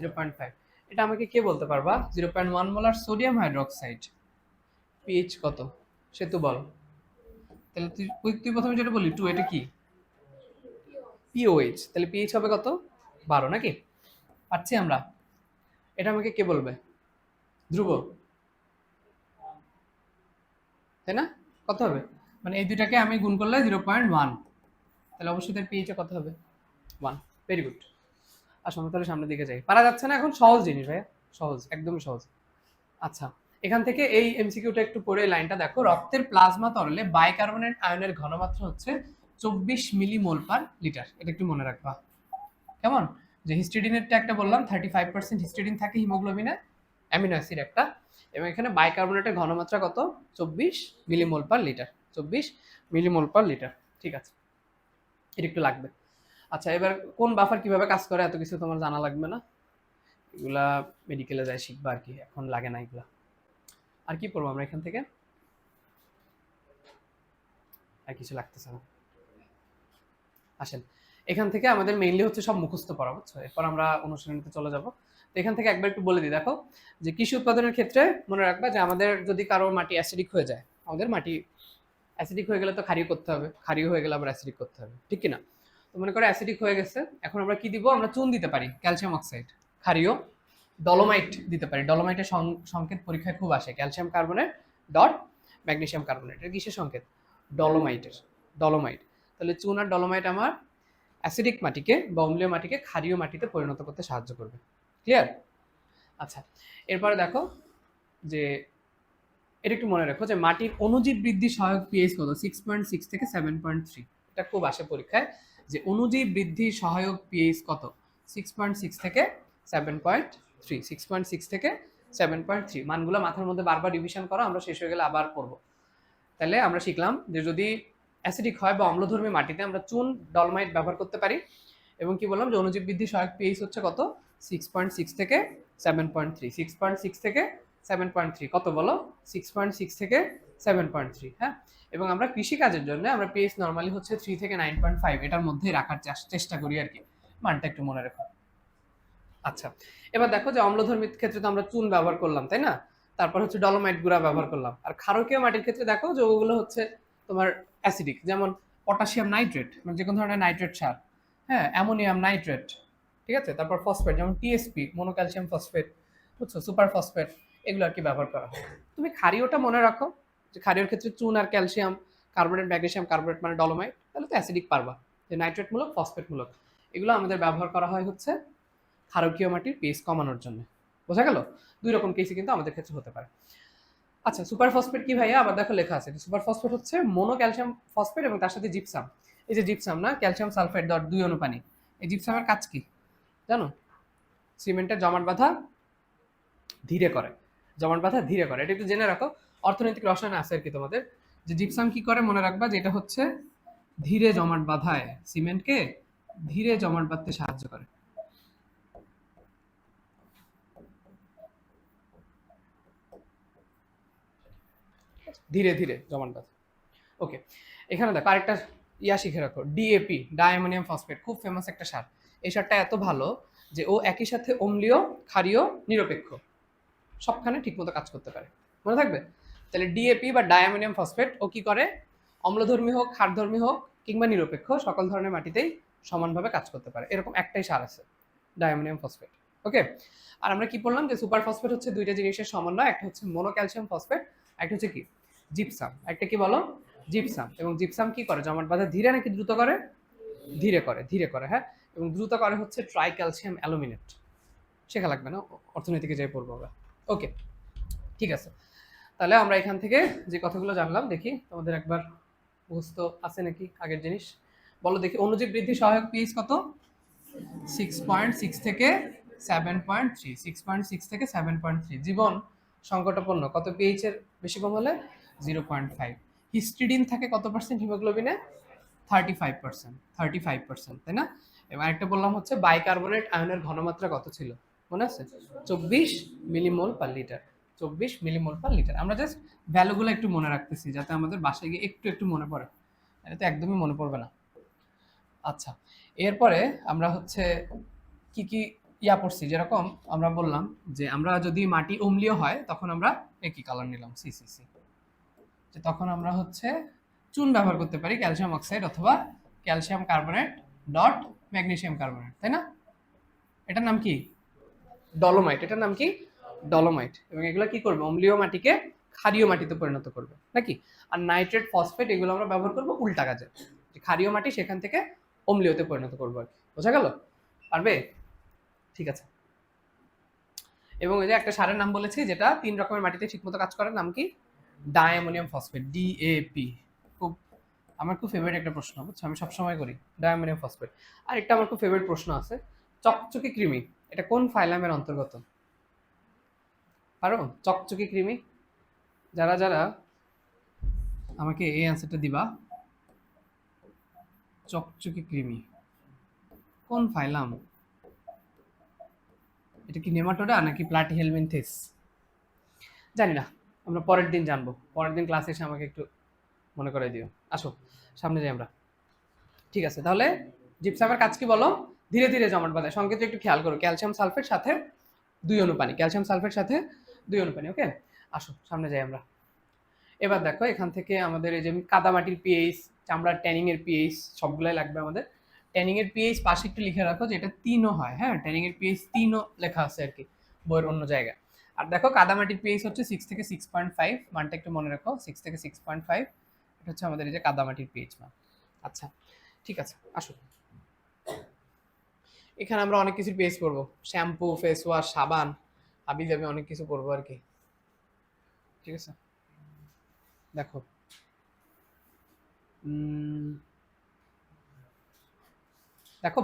0.5। এটা আমাকে কে বলতে পারবা? 0.1 মোলার সোডিয়াম হাইড্রোক্সাইড পিএইচ কত সে তো বল। তাহলে তুই প্রথমে যেটা বললি 2, এটা কি? পিওএইচ, তাহলে পিএইচ হবে কত? 12 নাকি? পাচ্ছি আমরা? এটা আমাকে কে বলবে? ধ্রুব, তাই না? কত হবে? মানে এই দুটাকে আমি গুণ করলে 0.1, তাহলে অবশ্যই তার পিএইচ কত হবে? 1। Very good. আসো আমরা তাহলে সামনের দিকে যাই। পারা যাচ্ছে না এখন? সহজ জিনিস ভাইয়া, সহজ, একদমই সহজ। আচ্ছা, এখান থেকে এই এমসিকিউটা একটু পড়ে লাইনটা দেখো। রক্তের প্লাজমা তরলে বাইকার্বনেট আয়নের ঘনমাত্রা হচ্ছে 24 মিলিমোল পার লিটার। এটা একটু মনে রাখবা, কেমন? যে হিস্টিডিনেরটা একটা বললাম, 35% হিস্টিডিন থাকে হিমোগ্লোবিনে, অ্যামিনো অ্যাসিড একটা, এবং এখানে বাইকার্বনেটের ঘনমাত্রা কত? 24 millimole per litre. 24 millimole per litre, ঠিক আছে, এটা একটু লাগবে। আচ্ছা, এবার কোন বাফার কিভাবে কাজ করে এত কিছু তোমার জানা লাগবে না, এগুলা মেডিকেলে যায় শিখবা আর কি, এখন লাগে না এগুলা। আর কি পড়বো আমরা এখান থেকে? আর কিছু লাগতেছে না। আসেন, এখান থেকে আমাদের মেইনলি হচ্ছে সব মুখস্থ পড়া, বুঝছো? এরপর আমরা অনুশীলনীতে চলে যাব। তো এখান থেকে একবার একটু বলে দিই, দেখো যে কৃষি উৎপাদনের ক্ষেত্রে মনে রাখবা যে আমাদের যদি কারো মাটি অ্যাসিডিক হয়ে যায়, আমাদের মাটি অ্যাসিডিক হয়ে গেলে তো ক্ষারীয় করতে হবে, ক্ষারীয় হয়ে গেলে আবার অ্যাসিডিক করতে হবে, ঠিক কি না? তো মনে করো অ্যাসিডিক হয়ে গেছে, এখন আমরা কি দিব? আমরা চুন দিতে পারি, ক্যালসিয়াম অক্সাইড, ক্ষারীয়। ডলোমাইট দিতে পারি, ডলোমাইটের সংকেত পরীক্ষায় খুব আসে, calcium carbonate dot magnesium carbonate, এটা কিসের সংকেত? ডলোমাইটের, ডলোমাইট। তাহলে চুন আর ডলোমাইট আমার অ্যাসিডিক মাটিকে বা অম্লীয় মাটিকে ক্ষারীয় মাটিতে পরিণত করতে সাহায্য করবে। ক্লিয়ার? আচ্ছা, এরপরে দেখো যে এটা একটু মনে রাখো যে মাটির অণুজীব বৃদ্ধি সহায়ক পিএইচ কত? 6.6 থেকে 7.3। এটা খুব আসে পরীক্ষায় যে অণুজীব বৃদ্ধি সহায়ক পিএইচ কত? 6.6 থেকে 7.3, 6.6 থেকে 7.3। মানগুলো মাথার মধ্যে বারবার রিভিশন করো, আমরা শেষ হয়ে গেলে আবার পড়বো। তাহলে আমরা শিখলাম যে যদি অ্যাসিডিক হয় বা অম্লধর্মী মাটিতে আমরা চুন ডলমাইট ব্যবহার করতে পারি, এবং কি বললাম যে অণুজীব বৃদ্ধি সহায়ক পিএইচ হচ্ছে কত? 6.6 থেকে 7.3, 6.6 থেকে 7.3, কত বলো? 6.6 থেকে 7.3, হ্যাঁ। এবং আমরা কৃষি কাজের জন্য আমরা পিএইচ নরমালি হচ্ছে 3 থেকে 9.5, এটার মধ্যেই রাখার চেষ্টা করি আর কি, মানটা একটু মনে রাখো। আচ্ছা, এবার দেখো যে অম্লধর্মীর ক্ষেত্রে তো আমরা চুন ব্যবহার করলাম, তাই না? তারপর হচ্ছে ডলোমাইট গুঁড়া ব্যবহার করলাম। আর ক্ষারকীয় মাটির ক্ষেত্রে দেখো যে ওগুলো হচ্ছে তোমার অ্যাসিডিক, যেমন পটাশিয়াম নাইট্রেট, মানে যে কোনো ধরনের নাইট্রেট সার, হ্যাঁ, অ্যামোনিয়াম নাইট্রেট, ঠিক আছে। তারপর ফসফেট, যেমন টিএসপি, মনোক্যালসিয়াম ফসফেট, বুঝছো, সুপার ফসফেট, এগুলো আর কি ব্যবহার করা হয়। তুমি ক্ষারীয়টা মনে রাখো যে ক্ষারীয়র ক্ষেত্রে চুন আর ক্যালসিয়াম কার্বনেট, ম্যাগনেসিয়াম কার্বনেট মানে ডলোমাইট, তাহলে তো অ্যাসিডিক পারবা, যে নাইট্রেট মূলক, ফসফেট মূলক, এগুলো আমাদের ব্যবহার করা হয় হচ্ছে ক্ষারকীয় মাটির পিএইচ কমানোর জন্য। বোঝা গেল? দুই রকম কেসই কিন্তু আমাদের ক্ষেত্রে হতে পারে। আচ্ছা, সুপার ফসফেট কি ভাইয়া? আবার দেখো লেখা আছে, সুপার ফসফেট হচ্ছে মোনো ক্যালসিয়াম ফসফেট এবং তার সাথে জিপসাম। এই যে জিপসাম না, ক্যালসিয়াম সালফেট ডট 2 অণু পানি, এই জিপসামের কাজ কি জানো? সিমেন্টের জমাট বাঁধা ধীরে করে, জমাট বাঁধা ধীরে করে, এটা একটু জেনে রাখো। অর্থনৈতিক রসায়ন আছে আর কি তোমাদের, যে জিপসাম কি করে মনে রাখবা, যে এটা হচ্ছে ধীরে জমাট বাঁধায়, সিমেন্টকে ধীরে জমাট বাঁধতে সাহায্য করে। ধীরে ধীরে জমাট বাঁধে। ওকে, এখানে দেখো আরেকটা শিখে রাখো, ডিএপি, ডায়ামোনিয়াম ফসফেট, খুব ফেমাস একটা সার। এই সারটা এত ভালো যে ও একই সাথে অম্লীয়, ক্ষারীয়, নিরপেক্ষ সবখানে ঠিকমতো কাজ করতে পারে, মনে থাকবে। তাহলে ডিএপি বা ডায়ামোনিয়াম ফসফেট ও কি করে? অম্লধর্মী হোক, ক্ষারধর্মী হোক কিংবা নিরপেক্ষ সকল ধরনের মাটিতেই সমানভাবে কাজ করতে পারে, এরকম একটাই সার আছে, ডায়ামোনিয়াম ফসফেট। ওকে, আর আমরা কি বললাম যে সুপার ফসফেট হচ্ছে দুইটা জিনিসের সমন্বয়, একটা হচ্ছে মোনোক্যালসিয়াম ফসফেট, একটা হচ্ছে কি জিপসাম, একটা কি বলো? জিপসাম। এবং জিপসাম কি করে? জমাট বাঁধা ধীরে নাকি দ্রুত করে? ধীরে করে, ধীরে করে, হ্যাঁ। এবং দ্রুত করে হচ্ছে ট্রাই ক্যালসিয়াম অ্যালুমিনেট, শেখা লাগবে না, অর্থনীতিকে যাই পড়বো আমরা। ওকে, ঠিক আছে। তাহলে আমরা এখান থেকে যে কথাগুলো জানলাম, দেখি তোমাদের একবার মুখস্থ আছে নাকি আগের জিনিস, বলো দেখি। অণুজীব বৃদ্ধি সহায়ক পিএইচ কত? 6.6 থেকে 7.3, 6.6 থেকে 7.3। জীবন সংকটাপন্ন কত পিএইচ এর বেশি কম হলে? 0.5। হিস্টিডিন থাকে কত পার্সেন্ট হিমোগ্লোবিনে? 35%, 35%, তাই না? এবং আরেকটা বললাম হচ্ছে বাইকার্বনেট আয়নের ঘনমাত্রা কত ছিল, মনে আছে? 24 millimole per litre, 24 millimole per litre. আমরা জাস্ট ভ্যালুগুলো একটু মনে রাখতেছি যাতে আমাদের বাসায় গিয়ে একটু একটু মনে পড়ে, এটা তো একদমই মনে পড়বে না। আচ্ছা, এরপরে আমরা হচ্ছে কি কি পড়ছি, যেরকম আমরা বললাম যে আমরা যদি মাটি অম্লীয় হয় তখন আমরা একই কালার নিলাম, সিসিসি, যে তখন আমরা হচ্ছে চুন ব্যবহার করতে পারি, ক্যালসিয়াম অক্সাইড অথবা calcium carbonate dot magnesium carbonate, তাই না? এটার নাম কি? ডলোমাইট। এটার নাম কি? ডলোমাইট। এবং এগুলো কি করবে? অম্লীয় মাটিকে ক্ষারীয় মাটিতে পরিণত করবে নাকি? আর নাইট্রেট, ফসফেট এগুলো আমরা ব্যবহার করবো উল্টা কাজে, যে ক্ষারীয় মাটি সেখান থেকে অম্লীয়তে পরিণত করবো আর কি। বোঝা গেল? পারবে? ঠিক আছে। এবং এই যে একটা সারের নাম বলেছি যেটা 3 রকমের মাটিতে ঠিকমতো কাজ করে, নাম কি? ডায়ামোনিয়াম ফসফেট, ডিএপি। খুব আমার খুব ফেভারিট একটা প্রশ্ন, বুঝছো? আমি সবসময় করি ডায়ামোনিয়াম ফসফেট। আর একটা আমার খুব ফেভারিট প্রশ্ন আছে, চকচকে কৃমি এটা কোন ফাইলামের অন্তর্গত? পারো? চকচকে কৃমি, যারা যারা আমাকে এই অ্যান্সারটা দিবা, চকচকে কৃমি কোন ফাইলাম? এটা কি নেমাটোডা নাকি প্লাটিহেলমিনথেস? জানি না, আমরা পরের দিন জানবো। পরের দিন ক্লাসে এসে আমাকে একটু মনে করে দিও। আসো সামনে যাই আমরা। ঠিক আছে, তাহলে জিপসামের কাজ কি বলো? ধীরে ধীরে জমাট বাঁধে। সংকেত একটু খেয়াল করো, ক্যালসিয়াম সালফেট সাথে 2 অণু পানি, ক্যালসিয়াম সালফেট সাথে 2 অণু পানি। ওকে, আসো সামনে যাই আমরা। এবার দেখো এখান থেকে আমাদের এই যে কাদামাটির পিএইচ, চামড়ার ট্যানিং এর পিএইচ সবগুলাই লাগবে আমাদের। ট্যানিং এর পিএইচ পাশে একটু লিখে রাখো যে এটা 3ও হয়। হ্যাঁ, ট্যানিং এর পিএইচ 3ও লেখা আছে আর কি বইয়ের অন্য জায়গায়। আর দেখো কাদামাটির পিএইচ হচ্ছে 6 থেকে 6.5, মানটা একটু মনে রাখো, 6 থেকে 6.5। এটা হচ্ছে আমাদের এই যে কাদামাটির পিএইচ মান। আচ্ছা ঠিক আছে, আসো। এখানে আমরা অনেক কিছু পেজ পড়বো, শ্যাম্পু, ফেস ওয়াশ, সাবান, হাবি যাবে অনেক কিছু পড়বো আর কি। ঠিক আছে, দেখো দেখো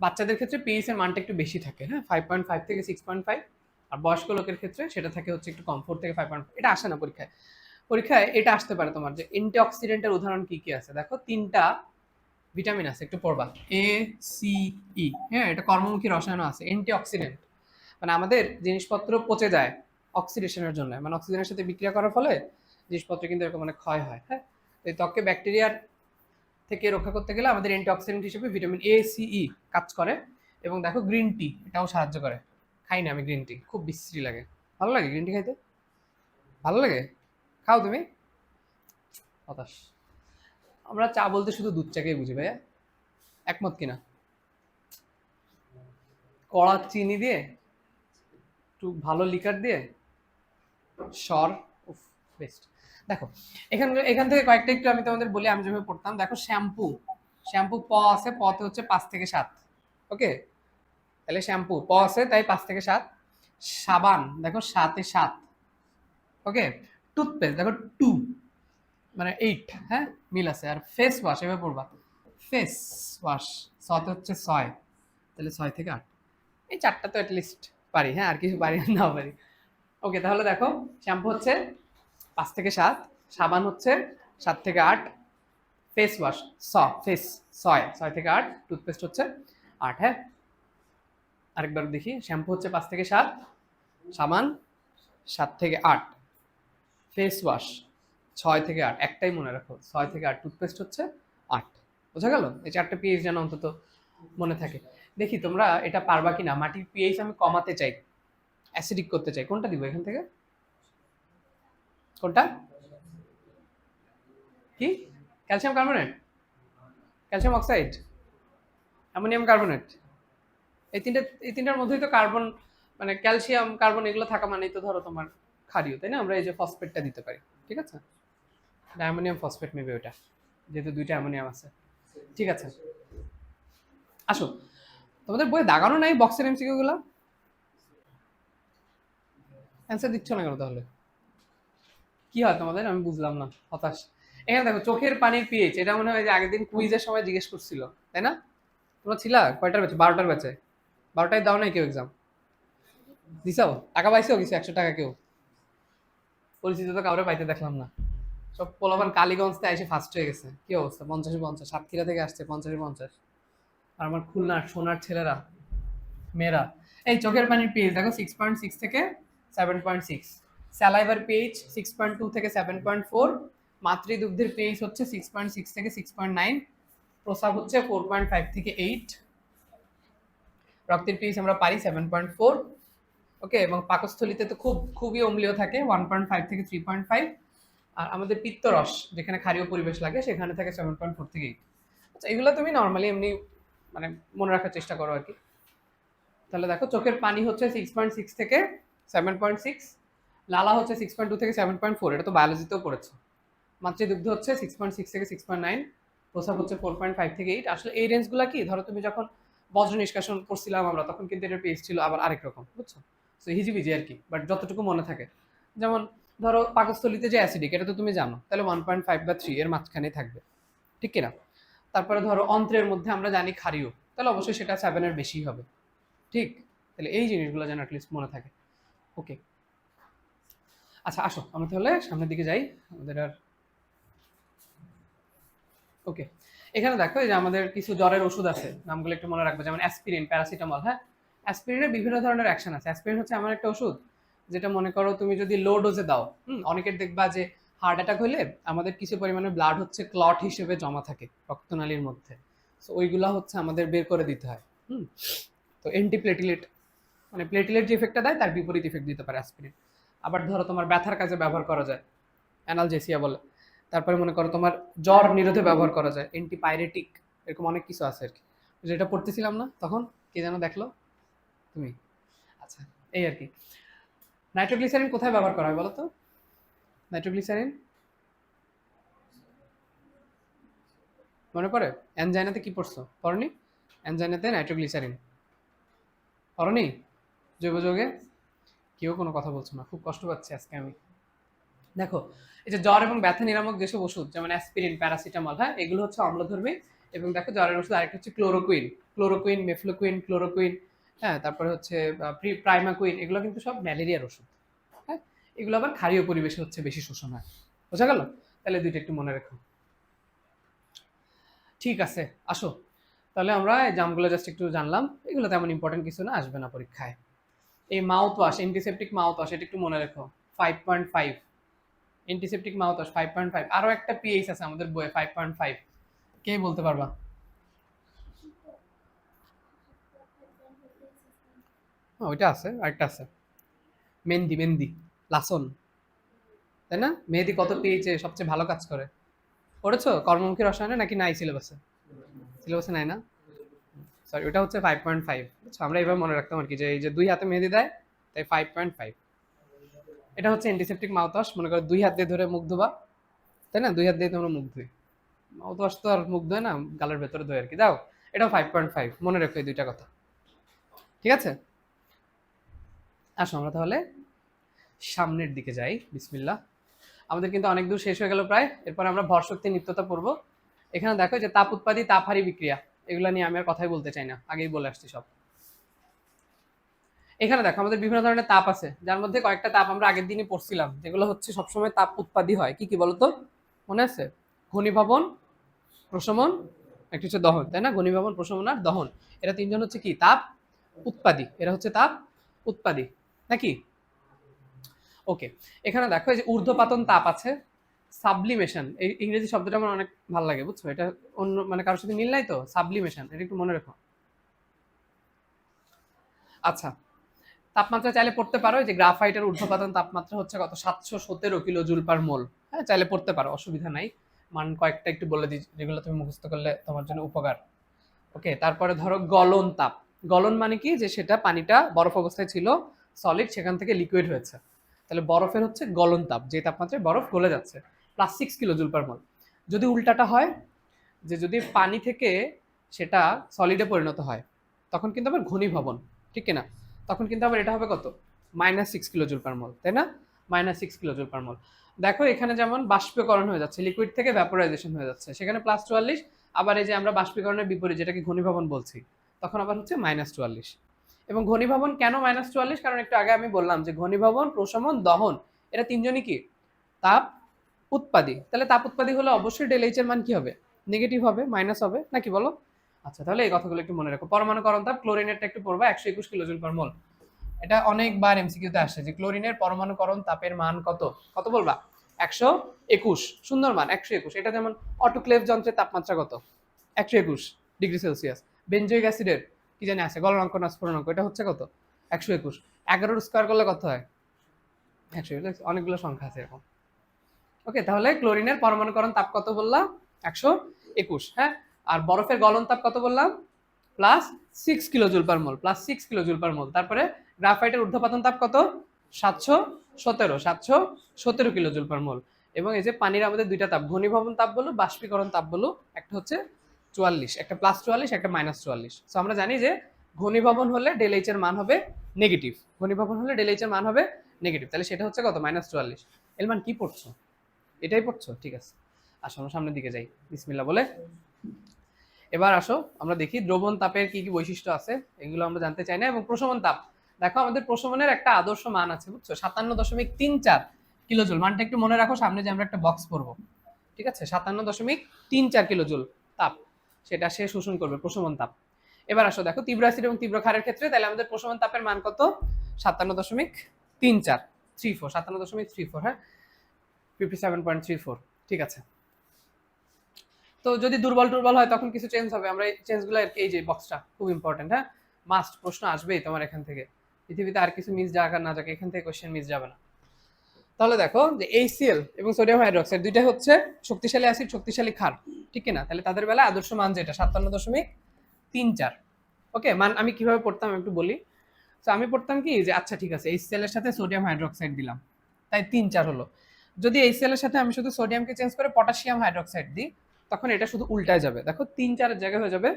বাচ্চাদের ক্ষেত্রে পিএইচ এর মানটা একটু বেশি থাকে। হ্যাঁ, 5.5 থেকে 6.5। আর বয়স্ক লোকের ক্ষেত্রে সেটা থাকে হচ্ছে একটু কম, 4 থেকে 5.5। এটা আসে না পরীক্ষায়। পরীক্ষায় এটা আসতে পারে তোমার যে অ্যান্টিঅক্সিডেন্টের উদাহরণ কি কি আছে। দেখো 3টা ভিটামিন আছে, একটু পড়বা, এ সি ই। হ্যাঁ, এটা কর্মমুখী রসায়ন আছে। অ্যান্টিঅক্সিডেন্ট মানে আমাদের জিনিসপত্র পচে যায় অক্সিডেশনের জন্য, মানে অক্সিজেনের সাথে বিক্রিয়া করার ফলে জিনিসপত্র কিন্তু এরকম মানে ক্ষয় হয়। হ্যাঁ, এই ত্বককে ব্যাকটেরিয়ার থেকে রক্ষা করতে গেলে আমাদের অ্যান্টিঅক্সিডেন্ট হিসেবে ভিটামিন এ সি ই কাজ করে। এবং দেখো গ্রিন টি এটাও সাহায্য করে। খাই না আমি গ্রিন টি, খুব বিশ্রী লাগে। ভালো লাগে গ্রিন টি খাইতে? ভালো লাগে? খাও তুমি? হতাশ। আমরা চা বলতে শুধু দুধ চাকেই বুঝি ভাইয়া, একমত কিনা? কড়া চিনি দিয়ে, একটু ভালো লিকার দিয়ে, সর, উফ, বেস্ট। দেখো এখান থেকে কয়েকটা একটু আমি তোমাদের বলি আমি যেভাবে পড়তাম। দেখো শ্যাম্পু, শ্যাম্পু প আছে, পতে হচ্ছে 5 থেকে 7। ওকে, তাহলে শ্যাম্পু প আছে তাই 5 থেকে 7। সাবান দেখো 7 এ 7। ওকে, টুথপেস্ট দেখো 2 মানে 8। হ্যাঁ, মিল আছে। আর ফেস ওয়াশ এভাবে পড়বা, ফেস ওয়াশ সতে হচ্ছে 6, তাহলে 6 থেকে 8। এই 4টা তো অ্যাটলিস্ট পারি। হ্যাঁ, আর কিছু পারি না পারি। ওকে, তাহলে দেখো শ্যাম্পু হচ্ছে 5 থেকে 7, সাবান হচ্ছে 7 থেকে 8, ফেস ওয়াশ ফেস 6 থেকে 8, টুথপেস্ট হচ্ছে 8। হ্যাঁ, আরেকবার দেখি, শ্যাম্পু হচ্ছে 5 থেকে 7, সাবান 7 থেকে 8, ফেস ওয়াশ 6 থেকে 8, একটাই মনে রাখো 6 থেকে 8, টুথপেস্ট হচ্ছে 8। বোঝা গেল? এই 4টা পিএইচ যেন অন্তত মনে থাকে। দেখি তোমরা এটা পারবা কিনা। মাটির পিএইচ আমি কমাতে চাই, অ্যাসিডিক করতে চাই, কোনটা দিব এখান থেকে? কোনটা? কি? Calcium carbonate, calcium oxide, ammonium carbonate, এই তিনটার মধ্যেই তো কার্বন মানে ক্যালসিয়াম কার্বন এগুলো থাকা মানেই তো ধরো তোমার ক্ষারীয়, তাই না? আমরা এই যে ফসফেটটা দিতে পারি। ঠিক আছে, অ্যামোনিয়াম ফসফেট মেবি ওটা, যেহেতু 2টা অ্যামোনিয়াম আছে। ঠিক আছে, আসো। তোমাদের বইয়ে দাগানো নাই বক্সের এমসিকিউ গুলো? অ্যান্সার দিচ্ছ না কেন তাহলে? কি হয় তোমাদের আমি বুঝলাম না, হতাশ। এখানে দেখো চোখের পানির পিএইচ, এটা মনে হয় যে আগের দিন কুইজের সময় জিজ্ঞেস করছিল, তাই না? তোমরা ছিলা কয়টার ব্যাচে? 12টার ব্যাচে। 12টায় দাও নাই কেউ এক্সাম? দিছাও? টাকা পাইছো কিছু? 100 টাকা কেউ? পরিচিত তো কাউরে পাইতে দেখলাম না। সব পোলাপান কালীগঞ্জ থেকে এসে ফার্স্ট হয়ে গেছে। কি অবস্থা? 50-50, সাতক্ষীরা থেকে আসছে 50-50। আর আমার খুলনার সোনার ছেলেরা, মেয়েরা। এই চোখের পানির পেজ দেখো 6.6 থেকে 7.6, স্যালাইভার পেজ 6.2 থেকে 7.4, মাতৃদুগ্ধের পেজ হচ্ছে 6.6 থেকে 6.9, প্রস্রাব হচ্ছে 4.5 থেকে 8, রক্তের পেজ আমরা পারি 7.4। ওকে, এবং পাকস্থলিতে তো খুবই অম্লীয় থাকে 1.5 থেকে 3.5। আর আমাদের পিত্তরস যেখানে ক্ষারীয় পরিবেশ লাগে সেখানে থাকে 7.4 থেকে 8। আচ্ছা, এগুলো তুমি নর্মালি এমনি মানে মনে রাখার চেষ্টা করো আর কি। তাহলে দেখো চোখের পানি হচ্ছে 6.6 থেকে 7.6, লালা হচ্ছে 6.2 থেকে 7.4, এটা তো বায়োলজিতেও পড়েছে। মাতৃদুগ্ধ হচ্ছে 6.6 থেকে 6.9, প্রস্রাব হচ্ছে 4.5 থেকে 8। আসলে এই রেঞ্জগুলো কি, ধরো তুমি যখন বজ্র নিষ্কাশন করছিলাম আমরা, তখন কিন্তু এটার পেজ ছিল আবার আরেক রকম, বুঝছো? তো হিজিবিজি আর কি, বাট যতটুকু মনে থাকে। যেমন ধরো পাকস্থলিতে যে অ্যাসিডিক, এটা তো তুমি জানো, তাহলে 1.5 বা 3 এর মাঝখানে থাকবে, ঠিক কিনা? তারপরে ধরো অন্ত্রের মধ্যে আমরা জানি ক্ষারীয়, তাহলে অবশ্যই সেটা 7 এর বেশি হবে, ঠিক? তাহলে এই জিনিসগুলো যেন অ্যাটলিস্ট মনে থাকে। ওকে, আচ্ছা আসো আমরা তাহলে সামনের দিকে যাই। আমাদের আর ওকে, এখানে দেখো এই যে আমাদের কিছু জ্বরের ওষুধ আছে, নামগুলো একটু মনে রাখবে, যেমন অ্যাসপিরিন, প্যারাসিটামল। হ্যাঁ, অ্যাসপিরিনের বিভিন্ন ধরনের অ্যাকশন আছে। অ্যাসপিরিন হচ্ছে এমন একটা ওষুধ যেটা মনে করো তুমি যদি লো ডোজে দাও, অনেকের দেখবা যে হার্ট অ্যাটাক হইলে আমাদের কিছু পরিমাণে ব্লাড হচ্ছে ক্লট হিসেবে জমা থাকে রক্তনালীর মধ্যে, তো ওইগুলা হচ্ছে আমাদের বের করে দিতে হয়। তো অ্যান্টিপ্লেটিলেট, মানে প্লেটিলেট যে ইফেক্টটা দেয় তার বিপরীত ইফেক্ট দিতে পারে অ্যাসপিরিন। আবার ধরো তোমার ব্যথার কাজে ব্যবহার করা যায়, অ্যানালজেসিয়া বলে। তারপরে মনে করো তোমার জ্বর নিরোধে ব্যবহার করা যায়, অ্যান্টিপাইরেটিক, এরকম অনেক কিছু আছে আর কি। যেটা পড়তেছিলাম না তখন, কে যেন দেখলো? তুমি। আচ্ছা, এই আর কি। নাইট্রোগ্লিসারিন কোথায় ব্যবহার করা হয় বলো তো? নাইট্রোগ্লিসারিন মনে পড়ে? অ্যানজাইনাতে কি পড়ছো, পড়নি? অ্যানজাইনাতে নাইট্রোগ্লিসারিন পড়নি? জৈব যৌগে কেউ কোনো কথা বলছো না, খুব কষ্ট পাচ্ছি আজকে আমি। দেখো, এই যে জ্বর এবং ব্যথা নিরামক যেসব ওষুধ, যেমন অ্যাসপিরিন, প্যারাসিটামল, হ্যাঁ, এগুলো হচ্ছে অম্লধর্মী। এবং দেখো জ্বরের ওষুধ আরেকটা হচ্ছে ক্লোরোকুইন, মেফ্লোকুইন, ক্লোরোকুইন। হ্যাঁ, তারপরে হচ্ছে প্রাইমাকুইন, এগুলো কিন্তু সব ম্যালেরিয়ার ওষুধ। হ্যাঁ, এগুলো আবার ক্ষারীয় পরিবেশে হচ্ছে বেশি শোষণ হয়। বোঝা গেল? তাহলে দুইটা একটু মনে রেখো। ঠিক আছে, আসো তাহলে আমরা এই জামগুলো জাস্ট একটু জানলাম, এগুলো তেমন ইম্পর্টেন্ট কিছু না, আসবে না পরীক্ষায়। এই mouth wash, antiseptic mouth wash, এটা একটু মনে রেখো। 5.5, অ্যান্টিসেপটিক মাউথ ওয়াশ 5.5। আরো একটা পিএইচ আছে আমাদের বইয়ে 5.5, কে বলতে পারবা? ওইটা আছে, আরেকটা আছে মেহেন্দি, লাসন, তাই না? মেহেদি কত পিএইচে সবচেয়ে ভালো কাজ করে, পড়েছো কর্মমুখী রসায়নে নাকি নাই সিলেবাসে? সিলেবাসে নাই না, সরি, ওটা হচ্ছে 5.5। বুঝছো, আমরা এভাবে মনে রাখতাম আর কি, যে এই যে দুই হাতে মেহেদি দেয়, তাই 5.5। এটা হচ্ছে অ্যান্টিসেপটিক মাউথ ওয়াশ। মনে করো দুই হাত দিয়ে ধরে মুখ ধোবা, তাই না? দুই হাত দিয়ে তোমরা মুখ ধুই, মাউথ ওয়াশ তো আর মুখ ধোয় না, গালের ভেতরে ধোয় আর কি। দাও, এটাও 5.5, মনে রেখো এই দুইটা কথা, ঠিক আছে? আসো আমরা তাহলে সামনের দিকে যাই, বিসমিল্লাহ। আমাদের কিন্তু অনেক দূর শেষ হয়ে গেল প্রায়, এরপর আমরা ভর শক্তি নিত্যতা পড়বো। এখানে দেখো যে তাপ উৎপাদী, তাপহারী বিক্রিয়া, এগুলো নিয়ে আমি আর কথাই বলতে চাই না, আগেই বলে আসছি সব। এখানে দেখো আমাদের বিভিন্ন ধরনের তাপ আছে, যার মধ্যে কয়েকটা তাপ আমরা আগের দিনই পড়ছিলাম, যেগুলো হচ্ছে সবসময় তাপ উৎপাদী হয়। কি কি বলতো, মনে আছে? ঘনীভবন, প্রশমন, একটা হচ্ছে দহন, তাই না? ঘনীভবন, প্রশমন আর দহন, এরা তিনজন হচ্ছে কি তাপ উৎপাদী, এরা হচ্ছে তাপ উৎপাদী, নাকি? ওকে, এখানে দেখো এই যে ঊর্ধ্বপাতন তাপ আছে, সাবলিমেশন, এই ইংরেজি শব্দটা আমার অনেক ভালো লাগে, বুঝছো? এটা অন্য মানে কারোর সাথে মিল নাই তো, সাবলিমেশন, এটা একটু মনে রেখো। আচ্ছা, তাপমাত্রা চাইলে পড়তে পারো, যে গ্রাফাইটের ঊর্ধ্বপাতন তাপমাত্রা হচ্ছে কত, 717 কিলো জুল পার মোল। হ্যাঁ, চাইলে পড়তে পারো, অসুবিধা নাই। মান কয়েকটা একটু বলে দিই, যেগুলো তুমি মুখস্থ করলে তোমার জন্য উপকার। ওকে, তারপরে ধরো গলন তাপ। গলন মানে কি, যে সেটা পানিটা বরফ অবস্থায় ছিল, সলিড, সেখান থেকে লিকুইড হয়েছে, তাহলে বরফের হচ্ছে গলন তাপ, যে তাপমাত্রায় বরফ গলে যাচ্ছে, +6 কিলো জুল পার মোল। যদি উল্টাটা হয়, যে যদি পানি থেকে সেটা সলিডে পরিণত হয়, তখন কিন্তু আবার ঘনীভবন, ঠিক কিনা? তখন কিন্তু আবার এটা হবে কত, -6 কিলো জুল পার মোল, তাই না? -6 কিলো জুল পার মোল। দেখো এখানে যেমন বাষ্পীকরণ হয়ে যাচ্ছে, লিকুইড থেকে ভ্যাপোরাইজেশন হয়ে যাচ্ছে, সেখানে +44। আবার এই যে আমরা বাষ্পীকরণের বিপরীত যেটাকে ঘনীভবন বলছি, তখন আবার হচ্ছে -44। এবং ঘনীভবন কেন -44? কারণ একটু আগে আমি বললাম যে ঘনীভবন, প্রশমন, দহন, এরা তিনজনই কি তাপ উৎপাদী। তাহলে তাপ উৎপাদী হলে অবশ্যই ΔH এর মান কি হবে, নেগেটিভ হবে, মাইনাস হবে, নাকি বলো? আচ্ছা, তাহলে এই কথাগুলো একটু মনে রাখো। পরমাণুকরণ তাপ, ক্লোরিনেরটা একটু পড়বা, 121 কিলো জুল পার মোল। এটা অনেকবার এমসিকিউতে আসে যে ক্লোরিনের পরমাণুকরণ তাপের মান কত, কত বলবা? 121, সুন্দর মান 121। এটা যেমন অটোক্লেভ যন্ত্রের তাপমাত্রা কত, 121 ডিগ্রি সেলসিয়াস। বেনজোইক অ্যাসিডের কি জানি আছে, গলনাঙ্ক না স্ফুটনাঙ্ক, এটা হচ্ছে কত, 121। 11 স্কোয়ার করলে কত হয়, 121। অনেকগুলো সংখ্যা আছে এরকম। ওকে, তাহলে ক্লোরিনের পরমাণুকরণ তাপ কত বললাম, 121। হ্যাঁ, আর বরফের গলন তাপ কত বললাম, প্লাস 6 কিলোজুল পার মোল, প্লাস 6 কিলোজুল পার মোল। তারপরে গ্রাফাইটের ঊর্ধ্বপাতন তাপ কত, 717 কিলোজুল পার মোল। এবং এই যে পানির আমাদের দুইটা তাপ, ঘনীভবন তাপ বলো বাষ্পীকরণ তাপ বলো, একটা হচ্ছে 44, একটা +44, একটা -44। সো আমরা জানি যে ঘনীভবন হলে ডেল এইচ এর মান হবে নেগেটিভ, ঘনীভবন হলে ডেল এইচ এর মান হবে নেগেটিভ, তাহলে সেটা হচ্ছে কত, -44। এর মান কি পড়ছো, এটাই পড়ছো, ঠিক আছে। আসো আমরা সামনের দিকে যাই, বিসমিল্লাহ বলে। এবার আসো আমরা দেখি দ্রবণ তাপের কি কি বৈশিষ্ট্য আছে, এগুলো আমরা জানতে চাই না। এবং প্রশমন তাপ, দেখো আমাদের প্রশমনের একটা আদর্শ মান আছে, বুঝছো, 57.34 কিলোজুল। মানটা একটু মনে রাখো, সামনে যে আমরা একটা বক্স পড়বো, ঠিক আছে, 57.34 কিলোজুল তাপ সেটা সে শোষণ করবে, প্রশমন তাপ। এবার আসো দেখো তীব্র অ্যাসিড এবং তীব্র ক্ষারের ক্ষেত্রে তাহলে আমাদের প্রশমন তাপের মান কত, 57.34, হ্যাঁ, 57.34, ঠিক আছে। তো যদি দুর্বল হয় তখন কিছু চেঞ্জ হবে, আমরা এই চেঞ্জগুলো এই যে বক্সটা খুব ইম্পর্টেন্ট, হ্যাঁ, মাস্ট, প্রশ্ন আসবেই তোমার এখান থেকে, পৃথিবীতে আর কিছু মিস যাক আর না যাক, এখান থেকে কোশ্চেন মিস যাবে না। তাহলে দেখো যে HCl এবং সোডিয়াম হাইড্রোক্সাইড দুইটা হচ্ছে শক্তিশালী অ্যাসিড, শক্তিশালী ক্ষার, ঠিক কিনা? তাহলে তাদের বেলা আদর্শ মান যেটা 57.34। ওকে, মান আমি কিভাবে পড়তাম একটু বলি। তো আমি পড়তাম কি যে আচ্ছা ঠিক আছে, HCl এর সাথে সোডিয়াম হাইড্রোক্সাইড দিলাম, তাই 3-4 হলো। যদি HCl এর সাথে আমি শুধু সোডিয়ামকে চেঞ্জ করে পটাশিয়াম হাইড্রোক্সাইড দিই, তখন এটা শুধু উল্টায় যাবে, দেখো 3-4 এর জায়গায় হয়ে যাবে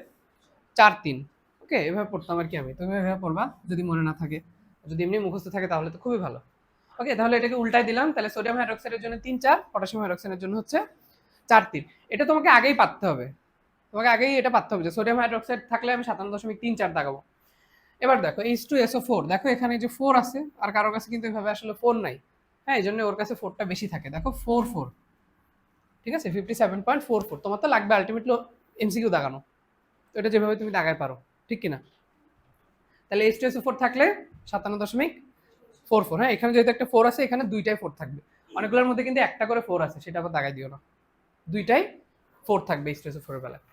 4-3। ওকে, এভাবে পড়তাম আর কি আমি, তুমি এভাবে পড়বা যদি মনে না থাকে, যদি এমনি মুখস্থ থাকে তাহলে তো খুবই ভালো। ওকে, তাহলে এটাকে উল্টাই দিলাম, তাহলে সোডিয়াম হাইড্রোক্সাইডের জন্য 3-4, পটাশিয়াম হাইড্রোক্সাইডের জন্য হচ্ছে 4-3। এটা তোমাকে আগেই পাততে হবে, তোমাকে আগেই এটা পাততে হবে যে সোডিয়াম হাইড্রোক্সাইড থাকলে আমি 57.34 দাগাবো। এবার দেখো H2SO4, দেখো এখানে যে 4 আছে, আর কারোর কাছে কিন্তু এভাবে আসলে 4 নাই, হ্যাঁ, এই জন্য ওর কাছে 4টা বেশি থাকে, দেখো 4, ঠিক আছে, 57.44। তোমার তো লাগবে আলটিমেটলি এমসিকিউ দাগানো, তো এটা যেভাবে তুমি দাগায় পারো, ঠিক কিনা? তাহলে H2SO4 থাকলে 57.44, হ্যাঁ, এখানে যেহেতু একটা 4 আছে, এখানে দুইটাই 4 থাকবে, অনেকগুলোর মধ্যে কিন্তু একটা করে 4 আছে, সেটা আবার দাগাই দিও না, দুইটাই 4 থাকবে H2SO4 এর বেলায়।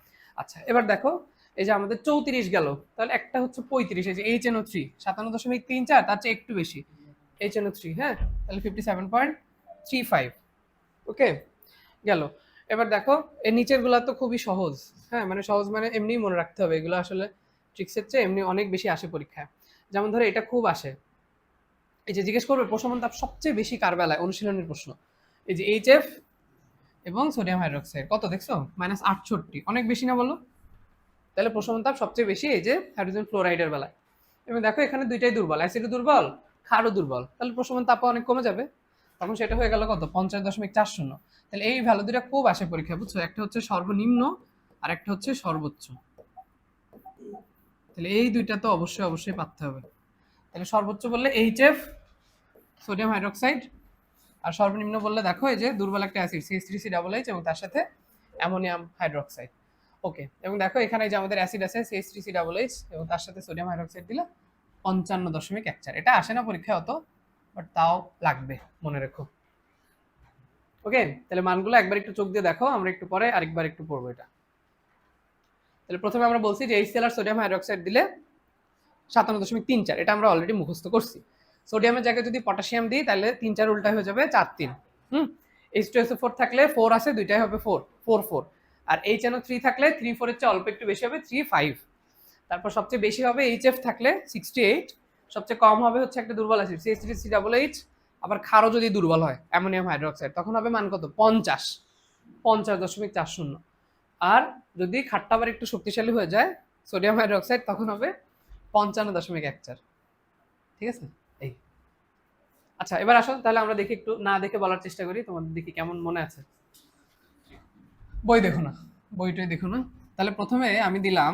আচ্ছা, এবার দেখো এই যে আমাদের 34 গেল, তাহলে একটা হচ্ছে 35, এই যে HNO3 57.34, তার চেয়ে একটু বেশি HNO3, হ্যাঁ, তাহলে 57.35। ওকে, গেল। এবার দেখো এই নিচের গুলা তো খুবই সহজ, হ্যাঁ, মানে সহজ মানে এমনি মনে রাখতে হবে, এগুলো আসলে ট্রিক্সের চেয়ে এমনি অনেক বেশি আসে পরীক্ষায়। যেমন ধরো এটা খুব আসে, এই যে জিজ্ঞেস করবে প্রশমন তাপ সবচেয়ে বেশি কার বেলায়, অনুশীলনের প্রশ্ন, এই যে HF এবং সোডিয়াম হাইড্রোক্সাইড কত দেখছো, -68, অনেক বেশি না বলো? তাহলে প্রশমন তাপ সবচেয়ে বেশি এই যে হাইড্রোজেন ফ্লোরাইডের বেলায়। এবং দেখো এখানে দুইটাই দুর্বল, অ্যাসিডও দুর্বল, ক্ষারও দুর্বল, তাহলে প্রশমন তাপ অনেক কমে যাবে, তখন সেটা হয়ে গেল কত, 50.40। তাহলে এই ভ্যালু দুটা খুব আসে পরীক্ষা, বুঝছো, একটা হচ্ছে সর্বনিম্ন আর একটা হচ্ছে সর্বোচ্চ, তাহলে এই দুইটা তো অবশ্যই পাততে হবে। তাহলে সর্বোচ্চ বললে HF সোডিয়াম হাইড্রোক্সাইড, আর সর্বনিম্ন বললে দেখো এই যে দুর্বল একটা অ্যাসিড CH3CH এবং তার সাথে অ্যামোনিয়াম হাইড্রোক্সাইড। ওকে, এবং দেখো এখানে যে আমাদের অ্যাসিড আছে CH3CH এবং তার সাথে সোডিয়াম হাইড্রোক্সাইড দিলে 55.14। এটা আসে না পরীক্ষায় অত, বাট তাও লাগবে, মনে রেখো। ওকে, তাহলে মানগুলো একবার একটু চোখ দিয়ে দেখো, আমরা একটু পরে আরেকবার একটু পড়বো এটা। তাহলে প্রথমে আমরা বলছি যে HCl আর সোডিয়াম হাইড্রোক্সাইড দিলে 57.34, এটা আমরা অলরেডি মুখস্থ করছি। সোডিয়ামের জায়গায় যদি পটাশিয়াম দিই তাহলে 3-4 উল্টা হয়ে যাবে 4-3। H2SO4 থাকলে 4 আছে, দুইটাই হবে 4, আর HNO3 থাকলে 3-4 এর চেয়ে অল্প একটু বেশি হবে 3-5। তারপর সবচেয়ে বেশি হবে HF থাকলে 68, সবচেয়ে কম হবে হচ্ছে একটা দুর্বল অ্যাসিড CH3CH, আবার ক্ষারও যদি দুর্বল হয় অ্যামোনিয়াম হাইড্রোক্সাইড, তখন হবে মান কত, 50.40। আর যদি খাট্টা আবার একটু শক্তিশালী হয়ে যায় সোডিয়াম হাইড্রোক্সাইড, তখন হবে 55.14। ঠিক আছে, এই। আচ্ছা, এবার আসো তাহলে আমরা দেখি, একটু না দেখে বলার চেষ্টা করি, তোমাদের দেখি কেমন মনে আছে। বই দেখো না, বইটাই দেখো না। তাহলে প্রথমে আমি দিলাম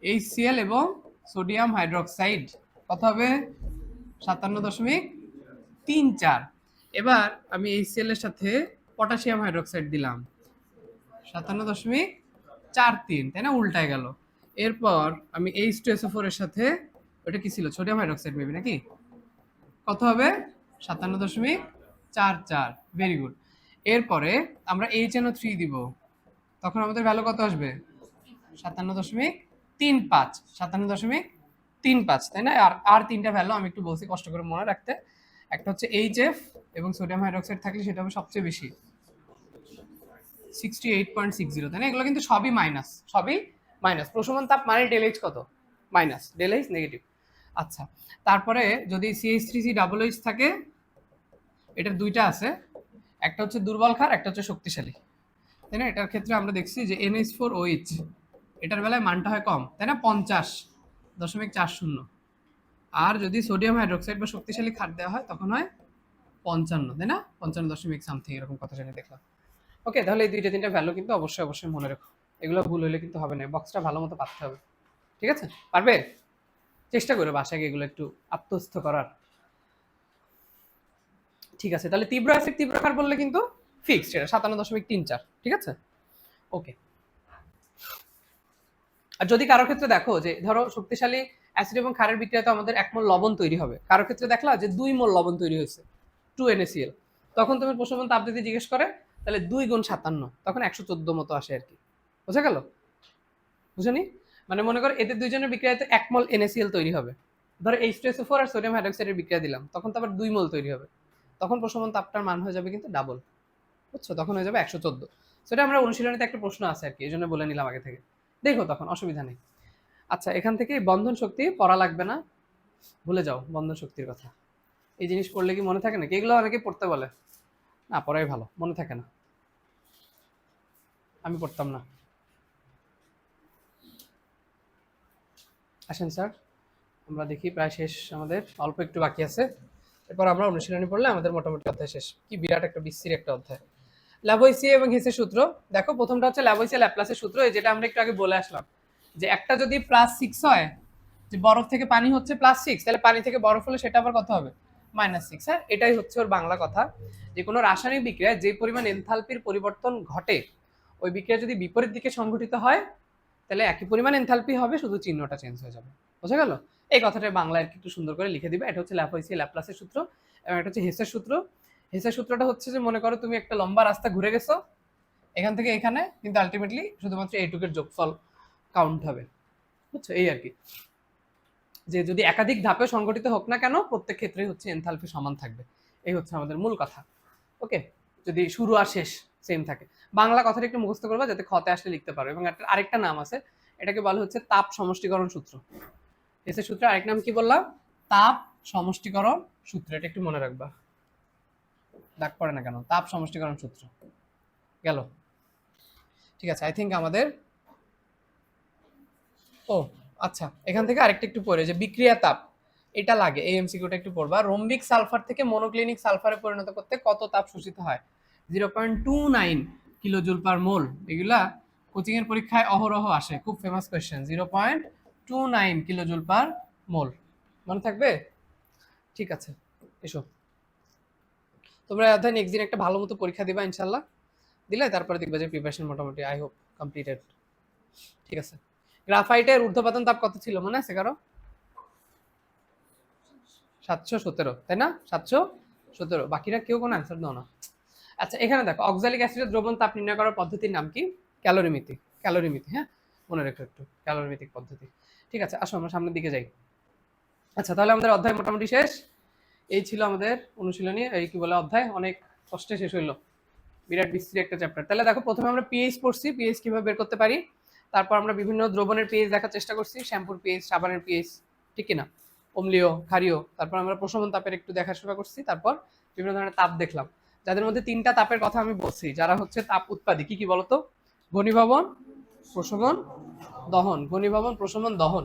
HCl এবং সোডিয়াম হাইড্রোক্সাইড, কত হবে, 57.34। এবার আমি HCl এর সাথে পটাশিয়াম হাইড্রোক্সাইড দিলাম 57.43, তাই না, উল্টায় গেল। এরপর আমি H2SO4 এর সাথে, ওটা কি ছিল, সোডিয়াম হাইড্রোক্সাইড মেবি নাকি, কত হবে, 57.44, ভেরি গুড। এরপরে আমরা HNO3 দিব, তখন আমাদের ভ্যালু কত আসবে, 57.35, তাই না। আর তিনটা ভ্যালু আমি একটু বলছি কষ্ট করে মনে রাখতে, একটা হচ্ছে HF এবং সোডিয়াম হাইড্রোক্সাইড থাকলে সেটা হবে সবচেয়ে বেশি 68.60, তাই না? এগুলো কিন্তু সবই মাইনাস, সবই মাইনাস। প্রশমন তাপ মানে ডেল এইচ কত? Minus, del H negative. আচ্ছা, তারপরে যদি CH3COH থাকে, এটার দুইটা আছে, একটা হচ্ছে দুর্বল ক্ষার, একটা হচ্ছে শক্তিশালী, তাই না? এটার ক্ষেত্রে আমরা দেখছি যে NH4OH, এটার বেলায় মানটা হয় কম, তাই না? 50.40। আর যদি সোডিয়াম হাইড্রোক্সাইড বা শক্তিশালী ক্ষার দেওয়া হয় তখন হয় 55, তাই না? 55 সামথিং এরকম কথা জানি দেখলাম। ওকে, তাহলে এই দুইটা তিনটা ভ্যালু কিন্তু অবশ্যই অবশ্যই মনে রেখো। এগুলো ভুল হলে কিন্তু হবে না, বক্সটা ভালো মতো পাততে হবে। ঠিক আছে, পারবে? চেষ্টা করো বাসায় গিয়ে এগুলো একটু আত্মস্থ করার। ঠিক আছে, তাহলে তীব্র অ্যাসিড তীব্র ক্ষার বললে কিন্তু ফিক্সড, এটা 57.34। ঠিক আছে, ওকে। আর যদি কারোর ক্ষেত্রে দেখো যে ধরো শক্তিশালী অ্যাসিড এবং ক্ষারের বিক্রিয়াতে আমাদের 1 মোল লবণ তৈরি হবে, কারোর ক্ষেত্রে দেখলা যে 2 মোল লবণ তৈরি হয়েছে, 2NaCl, তখন তুমি প্রশমন তাপ যদি জিজ্ঞেস করে তাহলে 2 গুণ 57, তখন 114 মতো আসে আর কি। বোঝা গেল? বুঝনি? মানে মনে করো এদের দুইজনের বিক্রিয়াতে 1 মোল NaCl তৈরি হবে, ধরো H2SO4 আর সোডিয়াম হাইড্রোক্সাইডের বিক্রিয়া দিলাম, তখন তো আবার 2 মোল তৈরি হবে, তখন প্রশমন তাপটার মান হয়ে যাবে কিন্তু ডাবল। বুঝছো? তখন হয়ে যাবে 114। সেটা আমরা অনুশীলনীতে একটা প্রশ্ন আছে আর কি, এই জন্য বলে নিলাম আগে থেকে, দেখো তখন অসুবিধা নেই। আচ্ছা, এখান থেকে বন্ধন শক্তি পড়া লাগবে না, ভুলে যাও বন্ধন শক্তির কথা। এই জিনিস পড়লে কি মনে থাকে নাকি? এগুলো অনেকে পড়তে বলে, না পড়াই ভালো, মনে থাকে না। আমি পড়তাম না। আসেন স্যার, আমরা দেখি প্রায় শেষ, আমাদের অল্প একটু বাকি আছে, এরপর আমরা অনুশীলনী পড়লে আমাদের মোটামুটি অধ্যায় শেষ। কি বিরাট একটা বিস্তৃত একটা অধ্যায়। ল্যাভোইসিয়ে এবং হেসের সূত্র দেখো, প্রথমটা হচ্ছে ল্যাভোইসিয়ে ল্যাপ্লাসের সূত্র, যেটা আমরা একটু আগে বলে আসলাম, যে একটা যদি +6 হয়, যে বরফ থেকে পানি হচ্ছে +6, তাহলে পানি থেকে বরফ হলে সেটা আবার কত হবে? -6। হ্যাঁ, এটাই হচ্ছে ওর বাংলা কথা। যে কোনো রাসায়নিক বিক্রিয়ায় যে পরিমাণ এনথালপির পরিবর্তন ঘটে, ওই বিক্রিয়া যদি বিপরীত দিকে সংঘটিত হয় তাহলে একই পরিমাণ এনথালপি হবে, শুধু চিহ্নটা চেঞ্জ হয়ে যাবে। বোঝা গেল? এই কথাটা বাংলায় একটু সুন্দর করে লিখে দিবে। এটা হচ্ছে ল্যাভোইসিয়ে ল্যাপ্লাসের সূত্র, এবং এটা হচ্ছে হেসের সূত্র। হেসের সূত্রটা হচ্ছে যে মনে করো তুমি একটা লম্বা রাস্তা ঘুরে গেছো এখান থেকে এখানে, কিন্তু আলটিমেটলি শুধুমাত্র এইটুকের যোগফল কাউন্ট হবে। বুঝছো? এই আর কি, যে যদি একাধিক ধাপে সংগঠিত হোক না কেন, প্রত্যেক ক্ষেত্রেই হচ্ছে এনথালপি সমান থাকবে। এই হচ্ছে আমাদের মূল কথা। ওকে, যদি শুরু আর শেষ সেম থাকে। বাংলা কথাটা একটু মুখস্থ করবা যাতে খতে আসলে লিখতে পারো। এবং আরেকটা নাম আছে, এটাকে বলা হচ্ছে তাপ সমষ্টিকরণ সূত্র। এসের সূত্রের আরেক নাম কি বললাম? তাপ সমষ্টিকরণ সূত্র। এটা একটু মনে রাখবা, দাগ পড়ে না কেন, তাপ সমষ্টিকরণ সূত্র। গেল? ঠিক আছে, আই থিঙ্ক আমাদের, ও আচ্ছা, এখান থেকে আরেকটা একটু পড়ে যে বিক্রিয়া তাপ, এটা লাগে, এই এমসিকিউটা একটু পড়বা। রোম্বিক সালফার থেকে মনোক্লিনিক সালফারে পরিণত করতে কত তাপ শোষিত হয়? 0.29 কিলোজুল পার মোল। এগুলা কোচিং এর পরীক্ষায় অহরহ আসে, খুব ফেমাস কোয়েশ্চেন। 0.29 কিলোজুল পার মোল, মনে থাকবে? ঠিক আছে, এসো তোমরা অধ্যায় নেক্সট দিন একটা ভালো মতো পরীক্ষা দিবা ইনশাল্লাহ, দিলে তারপরে দেখবা যে প্রিপারেশন মোটামুটি আই হোপ কমপ্লিটেড। ঠিক আছে, গ্রাফাইটের ঊর্ধ্বপাতন তাপ কত ছিল মনে আছে কারো? 717, তাই না? 717। বাকিরা কেউ কোনো অ্যান্সার দাও না। আচ্ছা, এখানে দেখো অক্সালিক অ্যাসিডের দ্রবণ তাপ নির্ণয় করার পদ্ধতির নাম কি? ক্যালোরিমিতি। ক্যালোরিমিতি, হ্যাঁ মনে রেখো একটু, ক্যালোরিমিতিক পদ্ধতি। ঠিক আছে, আসো আমরা সামনের দিকে যাই। আচ্ছা, তাহলে আমাদের অধ্যায় মোটামুটি শেষ। এই ছিল আমাদের অনুশীলনী, এই কি বলে অধ্যায়, অনেক কষ্টে শেষ হইলো, বিরাট বিস্তৃত একটা চ্যাপ্টার। তাহলে দেখো, প্রথমে আমরা পিএইচ পড়ছি, পিএইচ কিভাবে বের করতে পারি। তারপর আমরা বিভিন্ন দ্রবণের পিএইচ দেখার চেষ্টা করছি, শ্যাম্পুর পিএইচ, সাবানের পিএইচ, ঠিক কিনা, অম্লীয়, ক্ষারীয়। তারপর আমরা প্রশমন তাপের একটু দেখাশোনা করছি, তারপর বিভিন্ন ধরনের তাপ দেখলাম, যাদের মধ্যে 3টা তাপের কথা আমি বলছি, যারা হচ্ছে তাপ উৎপাদী। কি কি বলতো? ঘনীভবন, প্রশমন, দহন। ঘনীভবন, প্রশমন, দহন।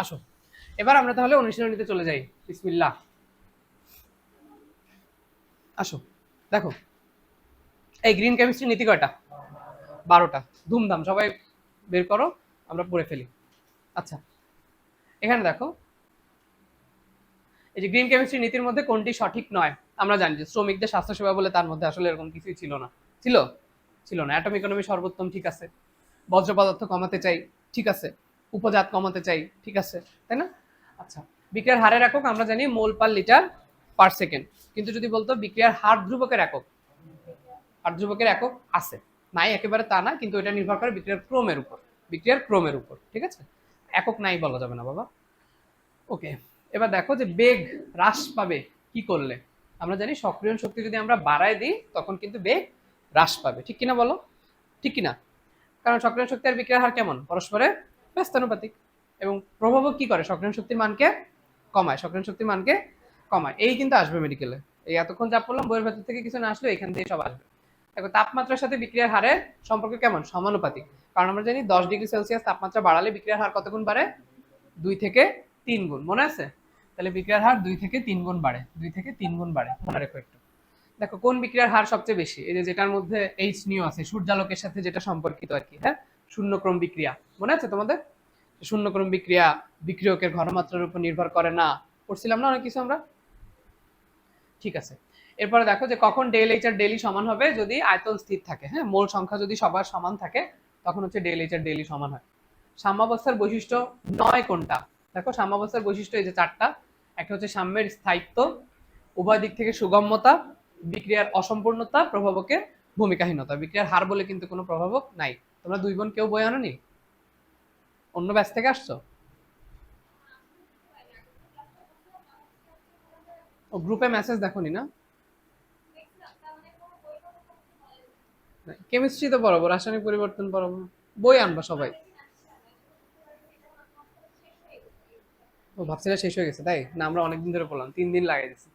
আসো এবার আমরা তাহলে অনুশীলনীতে চলে যাই। বিসমিল্লাহ। আসো দেখো, এই গ্রিন কেমিস্ট্রি নীতি কয়টা? 12টা। ধুমধাম সবাই বের করো, আমরা পড়ে ফেলি। আচ্ছা, এখানে দেখো, এই যে গ্রিন কেমিস্ট্রি নীতির মধ্যে কোনটি সঠিক নয়? আমরা জানি যে শ্রমিকদের স্বাস্থ্যসেবা বলে তার মধ্যে আসলে এরকম কিছুই ছিল না। ছিল? ছিল না। অ্যাটম ইকোনমি সর্বোত্তম, ঠিক আছে। বজ্র পদার্থ কমাতে চাই, ঠিক আছে। উপজাত কমাতে চাই, ঠিক আছে, তাই না? আচ্ছা, বিক্রিয়ার হারের একক আমরা জানি মোল পার লিটার পার সেকেন্ড, কিন্তু যদি বলতো বিক্রিয়ার হার ধ্রুবকের একক, হার ধ্রুবকের একক আছে নাই একেবারে তা না, কিন্তু এটা নির্ভর করে বিক্রিয়ার ক্রমের উপর, বিক্রিয়ার ক্রমের উপর, ঠিক আছে। একক নাই বলা যাবে না বাবা। ওকে, এবার দেখো যে বেগ হ্রাস পাবে কি করলে? আমরা জানি সক্রিয়ণ শক্তি যদি আমরা বাড়ায় দিই তখন কিন্তু বেগ হ্রাস পাবে, ঠিক কিনা বলো? ঠিক কিনা? কারণ সক্রিয় শক্তি আর বিক্রিয়ার হার কেমন? পরস্পরের ব্যস্তানুপাতিক। এবং প্রভাবক কি করে? সক্রিয় শক্তির মানকে কমায়, সক্রিয় শক্তির মানকে কমায়। এই কিন্তু আসবে মেডিকেলে। এই এতক্ষণ যা পড়লাম বইয়ের ভেতর থেকে কিছু না আসলেও এখান থেকে সব আসবে। দেখো তাপমাত্রার সাথে বিক্রিয়ার হারের সম্পর্ক কেমন? সমানুপাতিক। কারণ আমরা জানি 10 ডিগ্রি সেলসিয়াস তাপমাত্রা বাড়ালে বিক্রিয়ার হার কত গুণ বাড়ে? 2 থেকে 3 গুণ। মনে আছে? তাহলে বিক্রিয়ার হার 2 থেকে 3 গুণ বাড়ে, 2 থেকে 3 গুণ বাড়ে। মনে রেখো একটু। দেখো কোন বিক্রিয়ার হার সবচেয়ে বেশি? এই যে যেটার মধ্যে এইচ নিও আছে, সূর্যালোকের সাথে যেটা সম্পর্কিত আর কি, হ্যাঁ, শূন্যক্রম বিক্রিয়া। মনে আছে তোমাদের? শূন্যক্রম বিক্রিয়া বিক্রিয়কের ঘনমাত্রার উপর নির্ভর করে না। পড়ছিলাম না অনেক কিছু আমরা? ঠিক আছে। এরপরে দেখো যে কখন ডেল এইচ আর ডেল ই সমান হবে? যদি আয়তন স্থির থাকে, হ্যাঁ, মোল সংখ্যা যদি সবার সমান থাকে তখন হচ্ছে ডেল এইচ আর ডেল ই সমান হয়। সাম্যাবস্থার বৈশিষ্ট্য 9 কোনটা? দেখো সাম্যাবস্থার বৈশিষ্ট্য এই যে 4টা। একটা হচ্ছে সাম্যের স্থায়িত্ব, উভয় দিক থেকে সুগম্যতা, বিক্রিয়ার অসম্পূর্ণতা, প্রভাবকের ভূমিকাহীনতা। বিক্রিয়ার হার বলে কিন্তু কোনো প্রভাবক নাই। তোমরা দুই বোন কেউ বই আনোনি? অন্য ব্যাচ থেকে আসছো? ও গ্রুপে মেসেজ দেখোনি না? কেমিস্ট্রি তো পড়াবো, রাসায়নিক পরিবর্তন পড়াবো, বই আনবা সবাই। ও ভাবছিলা শেষ হয়ে গেছে তাই না? আমরা অনেকদিন ধরে পড়লাম, 3 দিন লাগাই দিচ্ছি।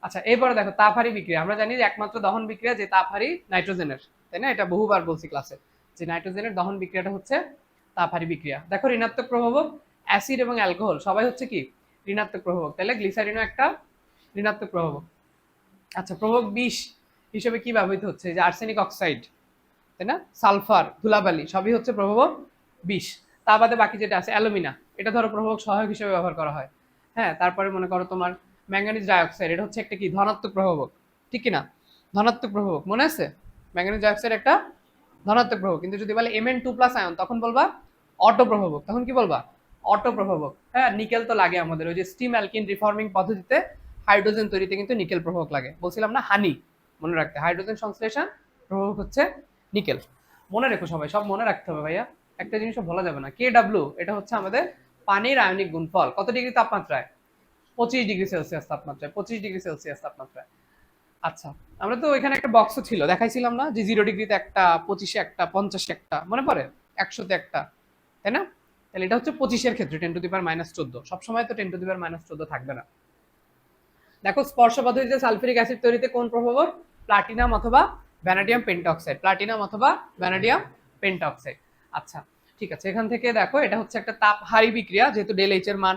আচ্ছা এরপরে দেখো তাপহারী বিক্রিয়া। আমরা জানি যে একমাত্র দহন বিক্রিয়া যে তাপহারী নাইট্রোজেনের, তাই না? এটা বহুবার বলছি ক্লাসে যে নাইট্রোজেনের দহন বিক্রিয়াটা হচ্ছে তাপহারী বিক্রিয়া। দেখো ঋণাত্মক প্রভাবক অ্যাসিড এবং অ্যালকোহল সবাই হচ্ছে কি ঋণাত্মক প্রভাবক, তাহলে গ্লিসারিনও একটা ঋণাত্মক প্রভাবক। আচ্ছা প্রভাবক বিষ হিসেবে কি ব্যবহৃত হচ্ছে? যে আর্সেনিক অক্সাইড, তাই না, সালফার, ধুলাবালি সবই হচ্ছে প্রভাবক বিষ। তা বাদে বাকি যেটা আছে অ্যালুমিনা, এটা ধরো প্রভাবক সহায়ক হিসেবে ব্যবহার করা হয়। হ্যাঁ, তারপরে মনে করো তোমার ম্যাঙ্গানিজ ডাইঅক্সাইড, এটা হচ্ছে একটা কি ধনাত্মক প্রভাবক, ঠিক কিনা? ধনাত্মক প্রভাবক, মনে আছে? ম্যাঙ্গানিজ ডাইঅক্সাইড একটা ধনাত্মক প্রভাবক। কিন্তু যদি বলে Mn2+ আয়ন তখন বলবা অটো প্রভাবক। তখন কি বলবা? অটো প্রভাবক। হ্যাঁ, নিকেল তো লাগে আমাদের, ওই যে স্টিম অ্যালকিন রিফর্মিং পদ্ধতিতে হাইড্রোজেন তৈরিতে কিন্তু নিকেল প্রভাবক লাগে। বলছিলাম না হানি, মনে রাখতে, হাইড্রোজেন সংশ্লেষণ প্রভাবক হচ্ছে নিকেল। মনে রেখো সবাই, সব মনে রাখতে হবে ভাইয়া, একটা জিনিসও ভোলা যাবে না। KW এটা হচ্ছে আমাদের পানির আয়নিক গুণফল। কত ডিগ্রি তাপমাত্রায়? 25 ডিগ্রি সেলসিয়াস তাপমাত্রায়, 25 ডিগ্রি সেলসিয়াস তাপমাত্রায়। আচ্ছা আমরা তো এখানে একটা বক্সও ছিল, দেখাইছিলাম না যে 0 ডিগ্রিতে একটা, 25-এ একটা, 50-এ একটা, মনে পড়ে? 100-তে একটা, তাই না? তাহলে এটা হচ্ছে 25-এর ক্ষেত্রে 10⁻⁻14। সবসময় তো 10⁻⁻14 থাকবে না। দেখো স্পর্শ পদ্ধতিতে সালফিউরিক অ্যাসিড তৈরিতে কোন প্রভাবক? প্লাটিনাম অথবা ভ্যানাডিয়াম পেন্টাঅক্সাইড, প্লাটিনাম অথবা ভ্যানাডিয়াম পেন্টাঅক্সাইড। আচ্ছা ঠিক আছে, এখান থেকে দেখো এটা হচ্ছে একটা তাপহারী বিক্রিয়া, যেহেতু ডেল এইচ এর মান